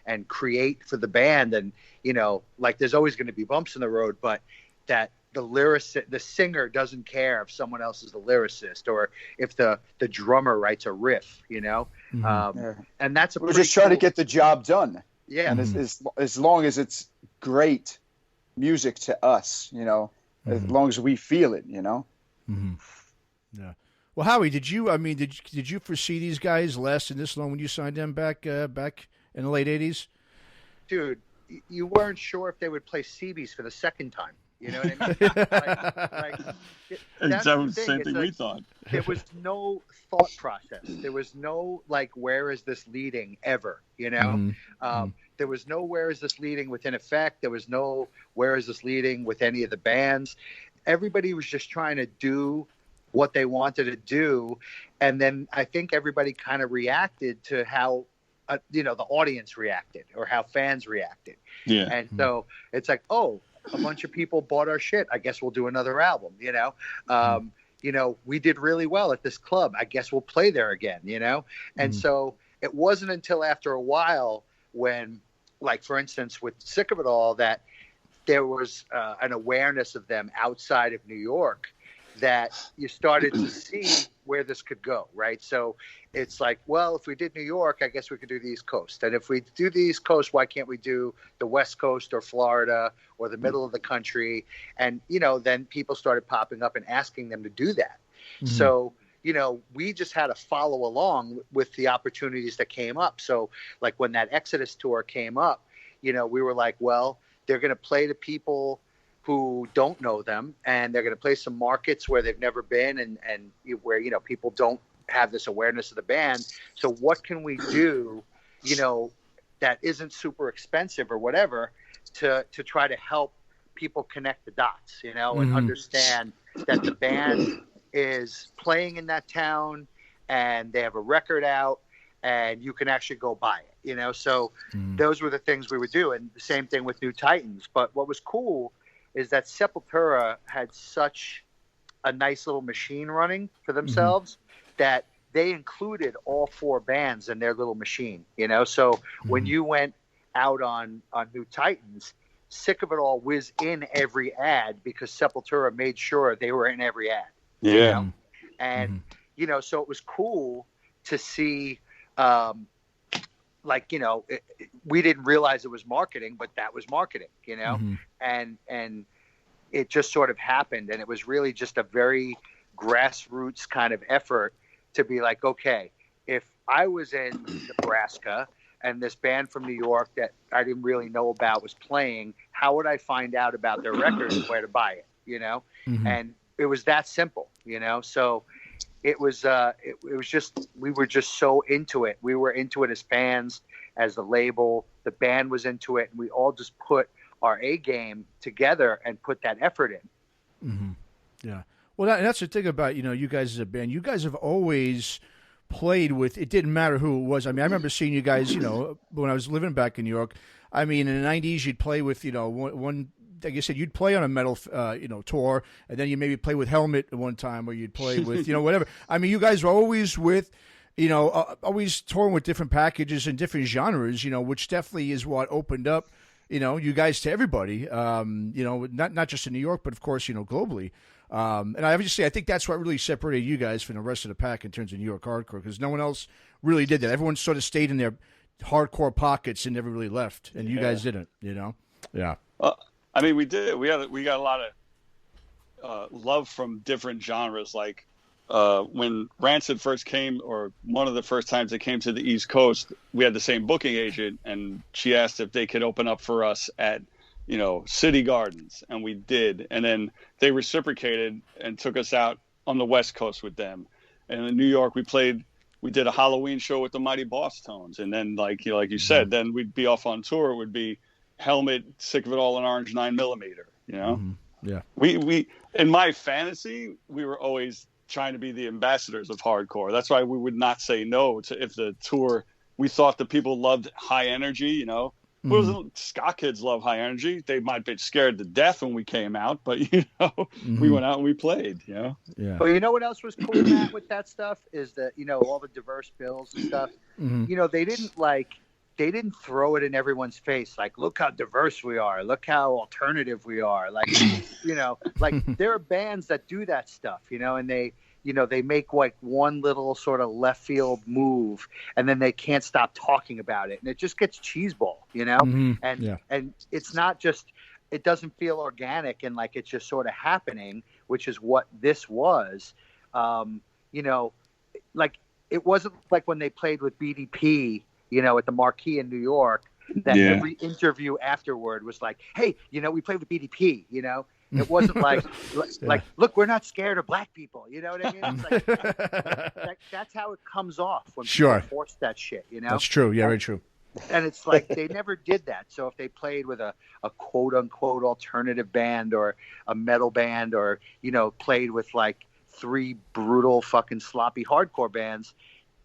and create for the band. And, you know, like there's always going to be bumps in the road, but that the singer doesn't care if someone else is the lyricist or if the drummer writes a riff, you know? And that's we're just trying to get the job done. Yeah. And as long as it's great music to us, you know, as long as we feel it, you know? Yeah. Well, Howie, did you foresee these guys lasting this long when you signed them back in the late 80s? Dude, you weren't sure if they would play Seabees for the second time. You know what I mean? That's the same thing we thought. There was no thought process. There was no, like, where is this leading ever, you know? There was no where is this leading with In Effect. There was no where is this leading with any of the bands. Everybody was just trying to do what they wanted to do. And then I think everybody kind of reacted to how, you know, the audience reacted or how fans reacted. Yeah. And so it's like, oh, a bunch of people bought our shit. I guess we'll do another album, you know? You know, we did really well at this club. I guess we'll play there again, you know? And so it wasn't until after a while when, like, for instance, with Sick of It All, that there was an awareness of them outside of New York that you started to see where this could go, right? So it's like, well, if we did New York, I guess we could do the East Coast. And if we do the East Coast, why can't we do the West Coast or Florida or the middle of the country? And, you know, then people started popping up and asking them to do that. So, you know, we just had to follow along with the opportunities that came up. So, like, when that Exodus tour came up, you know, we were like, well, they're going to play to people who don't know them, and they're going to play some markets where they've never been and where, you know, people don't have this awareness of the band. So what can we do, you know, that isn't super expensive or whatever to try to help people connect the dots, you know, and understand that the band is playing in that town and they have a record out and you can actually go buy it, you know. So those were the things we would do, and the same thing with New Titans. But what was cool is that Sepultura had such a nice little machine running for themselves that they included all 4 bands in their little machine, you know. So when you went out on New Titans, Sick of It All was in every ad because Sepultura made sure they were in every ad. Yeah. You know? And, you know, so it was cool to see, like, you know, we didn't realize it was marketing, but that was marketing, you know, and it just sort of happened. And it was really just a very grassroots kind of effort to be like, okay, if I was in Nebraska and this band from New York that I didn't really know about was playing, how would I find out about their record and where to buy it, you know? And it was that simple, you know? So it was just, we were just so into it. We were into it as fans, as the label, the band was into it. And we all just put our A game together and put that effort in. Yeah. Well, that's the thing about, you know, you guys as a band. You guys have always played with, it didn't matter who it was. I mean, I remember seeing you guys, you know, when I was living back in New York. I mean, in the 90s, you'd play with, you know, one like you said, you'd play on a metal, you know, tour, and then you maybe play with Helmet at one time, or you'd play with, you know, whatever. I mean, you guys were always with, you know, always touring with different packages and different genres, you know, which definitely is what opened up, you know, you guys to everybody, you know, not just in New York, but of course, you know, globally. And I think that's what really separated you guys from the rest of the pack in terms of New York hardcore, because no one else really did that. Everyone sort of stayed in their hardcore pockets and never really left, and you guys didn't, you know? Yeah. I mean, we did. We got a lot of love from different genres. Like when Rancid first came, or one of the first times they came to the East Coast, we had the same booking agent, and she asked if they could open up for us at, you know, City Gardens, and we did. And then they reciprocated and took us out on the West Coast with them. And in New York, we did a Halloween show with the Mighty Boss Tones, and then like you said, then we'd be off on tour. It would be Helmet, Sick of It All, and Orange 9mm, you know? Yeah. We in my fantasy, we were always trying to be the ambassadors of hardcore. That's why we would not say no to if the tour, we thought the people loved high energy, you know? Ska kids love high energy. They might be scared to death when we came out, but, you know, we went out and we played, you know? Yeah. But you know what else was cool, Matt, with that stuff is that, you know, all the diverse bills and stuff, you know, they didn't throw it in everyone's face. Like, look how diverse we are. Look how alternative we are. Like, you know, like there are bands that do that stuff, you know, and they make like one little sort of left field move, and then they can't stop talking about it. And it just gets cheeseball, you know? And it's not just, it doesn't feel organic and like it's just sort of happening, which is what this was. You know, like it wasn't like when they played with BDP, you know, at the Marquee in New York, that every interview afterward was like, hey, you know, we played with BDP, you know? It wasn't like, look, we're not scared of black people. You know what I mean? It's like, that's how it comes off when people force that shit, you know? That's true. Yeah, very true. And it's like they never did that. So if they played with a quote-unquote alternative band or a metal band, or, you know, played with like 3 brutal fucking sloppy hardcore bands,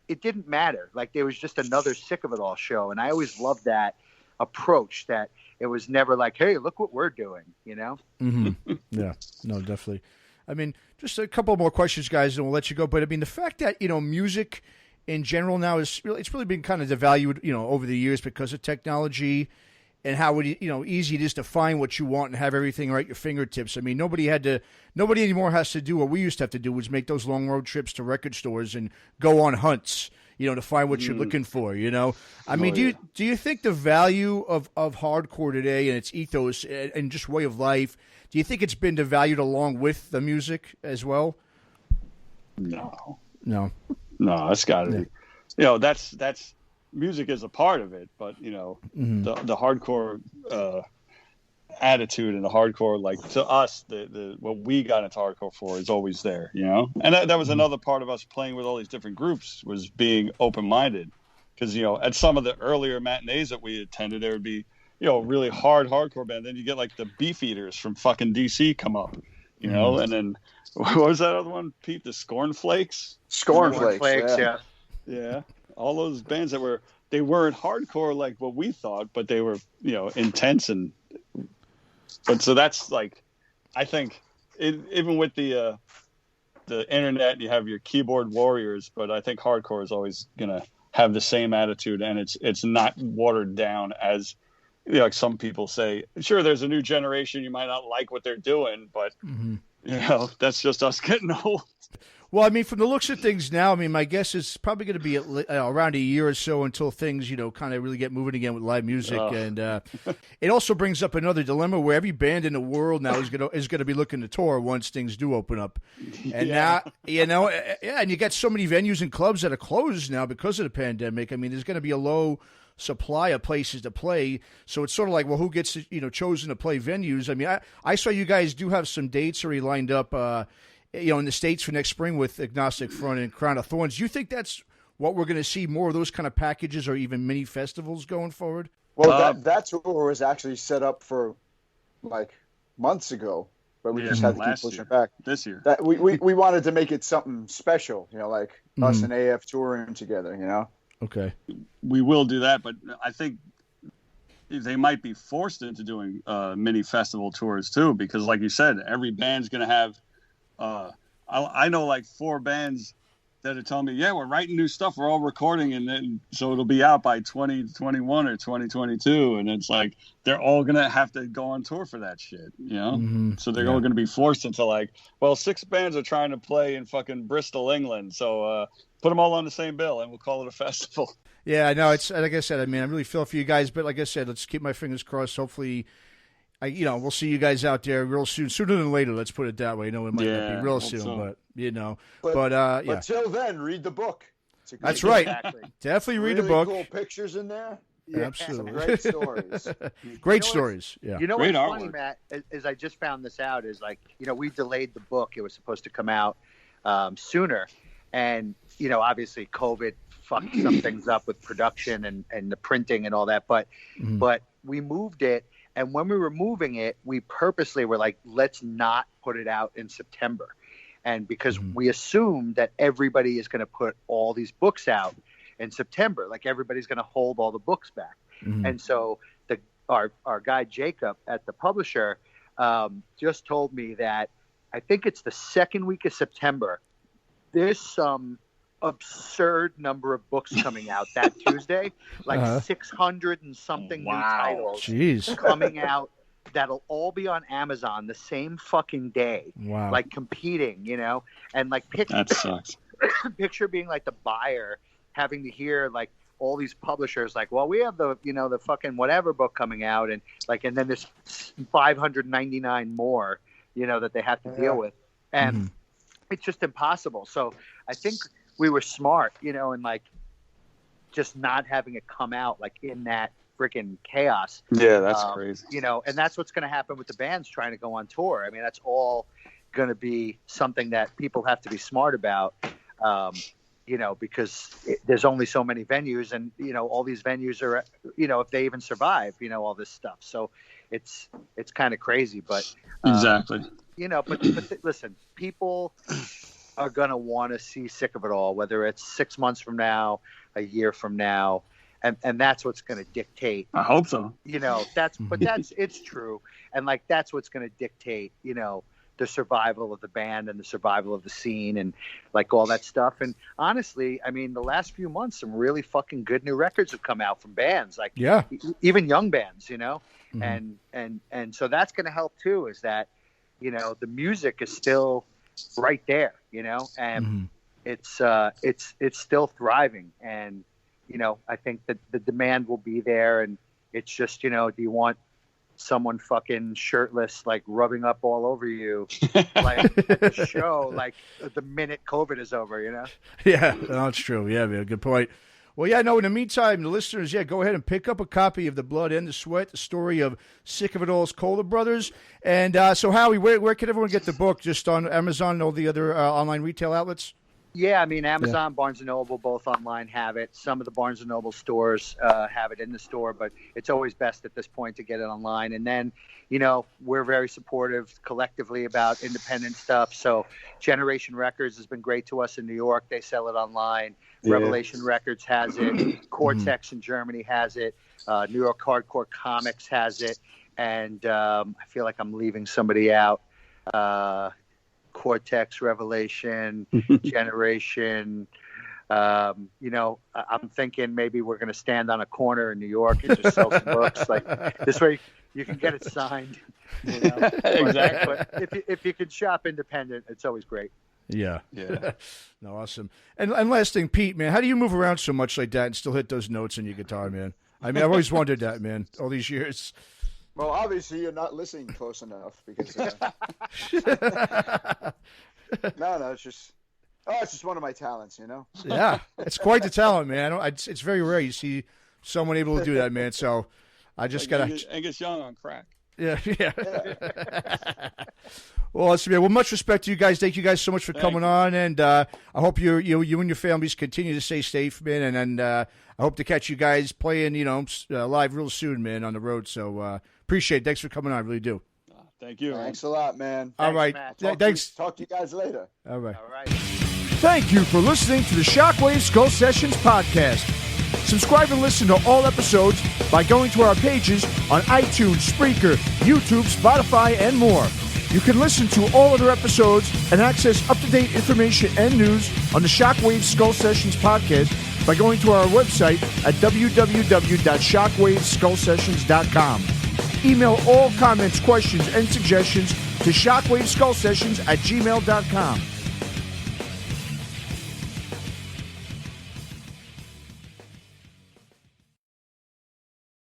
it didn't matter. Like there was just another Sick of It All show. And I always loved that approach, that it was never like, hey, look what we're doing, you know? Yeah, no, definitely. I mean, just a couple more questions, guys, and we'll let you go. But I mean, the fact that, you know, music in general now it's really been kind of devalued, you know, over the years because of technology and how, you know, easy it is to find what you want and have everything right at your fingertips. I mean, nobody anymore has to do what we used to have to do, was make those long road trips to record stores and go on hunts, you know, to find what you're looking for, you know? I mean, do you think the value of hardcore today and its ethos and just way of life, do you think it's been devalued along with the music as well? No, it's got to be. You know, that's music is a part of it, but, you know, the hardcore attitude and the hardcore, like, to us, the what we got into hardcore for is always there, you know? And that was another part of us playing with all these different groups, was being open-minded. Because, you know, at some of the earlier matinees that we attended, there would be, you know, really hardcore band. Then you get like the Beef Eaters from fucking DC come up, you know? And then what was that other one, Pete? The Scornflakes? Scornflakes, yeah. Yeah. All those bands that they weren't hardcore like what we thought, but they were, intense. But so that's like, I think even with the internet, you have your keyboard warriors, but I think hardcore is always going to have the same attitude, and it's not watered down as, like some people say. Sure, there's a new generation, you might not like what they're doing, but that's just us getting old. Well, I mean, from the looks of things now, I mean, my guess is probably going to be around a year or so until things, kind of really get moving again with live music. And it also brings up another dilemma where every band in the world now is going to be looking to tour once things do open up. And now, and you got so many venues and clubs that are closed now because of the pandemic. I mean, there's going to be a low supply of places to play. So it's sort of like, well, who gets, chosen to play venues? I mean, I saw you guys do have some dates already lined up, in the States for next spring with Agnostic Front and Crown of Thorns. Do you think that's what we're going to see, more of those kind of packages or even mini festivals going forward? Well, that tour was actually set up for like months ago, but we just had to keep pushing it back. This year. That we wanted to make it something special, like us and AF touring together, Okay. We will do that, but I think they might be forced into doing mini festival tours too, because like you said, every band's going to have I know like 4 bands that are telling me, yeah, we're writing new stuff, we're all recording, and then so it'll be out by 2021 or 2022, and it's like they're all gonna have to go on tour for that shit, So they're all gonna be forced into like, well, 6 bands are trying to play in fucking Bristol, England, so put them all on the same bill and we'll call it a festival. Yeah, I know. It's like I said, I mean, I really feel for you guys, but like I said, let's keep my fingers crossed. Hopefully, we'll see you guys out there real soon, sooner than later. Let's put it that way. I know it might not be real soon, so. But till then, read the book. That's right. Definitely read the book. Cool pictures in there. Absolutely. Great stories. Great stories. Yeah. You know Great what's artwork. funny, Matt, is I just found this out, is like, we delayed the book. It was supposed to come out sooner. And, obviously COVID fucked some things up with production and the printing and all that. But we moved it. And when we were moving it, we purposely were like, let's not put it out in September. And because we assumed that everybody is going to put all these books out in September, like everybody's going to hold all the books back. And so our guy Jacob at the publisher just told me that I think it's the second week of September. There's some absurd number of books coming out that Tuesday, like 600 and something new titles coming out that'll all be on Amazon the same fucking day. Wow. Like competing, and like That sucks. picture being like the buyer having to hear like all these publishers like, well, we have the the fucking whatever book coming out, and then there's 599 more that they have to deal with, and it's just impossible. So I think we were smart, and like just not having it come out like in that freaking chaos. Yeah, that's crazy. And that's what's going to happen with the bands trying to go on tour. I mean, that's all going to be something that people have to be smart about, because there's only so many venues, and all these venues are, if they even survive, all this stuff. So it's kind of crazy, but exactly. But listen, people are going to want to see Sick of It All, whether it's 6 months from now, a year from now. And that's what's going to dictate. I hope so. It's true. And like, that's what's going to dictate, the survival of the band and the survival of the scene and like all that stuff. And honestly, I mean, the last few months, some really fucking good new records have come out from bands, like even young bands, and so that's going to help too, is that, the music is still right there, and it's still thriving. And, I think that the demand will be there, and it's just, do you want someone fucking shirtless, like rubbing up all over you, like at the show, like the minute COVID is over, Yeah, that's true. Yeah, man, good point. Well, yeah, no, in the meantime, the listeners, go ahead and pick up a copy of The Blood and the Sweat, the story of Sick of It All's Koller brothers. And so, Howie, where can everyone get the book? Just on Amazon and all the other online retail outlets? Yeah, I mean, Amazon, Barnes & Noble, both online have it. Some of the Barnes & Noble stores have it in the store, but it's always best at this point to get it online. And then, we're very supportive collectively about independent stuff. So Generation Records has been great to us in New York. They sell it online. Yeah. Revelation Records has it. Cortex in Germany has it. New York Hardcore Comics has it. And I feel like I'm leaving somebody out. Cortex, Revelation, Generation. I'm thinking maybe we're going to stand on a corner in New York and just sell some books. Like this way, you can get it signed. Exactly. But if you can shop independent, it's always great. Yeah. No, awesome. And last thing, Pete, man, how do you move around so much like that and still hit those notes on your guitar, man? I mean, I've always wondered that, man, all these years. Well, obviously you're not listening close enough because no, it's just one of my talents, Yeah, it's quite the talent, man. It's very rare you see someone able to do that, man. So I just gotta Angus Young on crack. Yeah. Well, much respect to you guys. Thank you guys so much for coming on, and I hope you and your families continue to stay safe, man. And I hope to catch you guys playing, live real soon, man, on the road. So appreciate it. Thanks for coming on. I really do. Thank you. Thanks a lot, man. All right. Thanks. Talk to you guys later. All right. Thank you for listening to the Shockwave Skull Sessions podcast. Subscribe and listen to all episodes by going to our pages on iTunes, Spreaker, YouTube, Spotify, and more. You can listen to all other episodes and access up-to-date information and news on the Shockwave Skull Sessions podcast by going to our website at www.shockwaveskullsessions.com. Email all comments, questions, and suggestions to shockwaveskullsessions@gmail.com.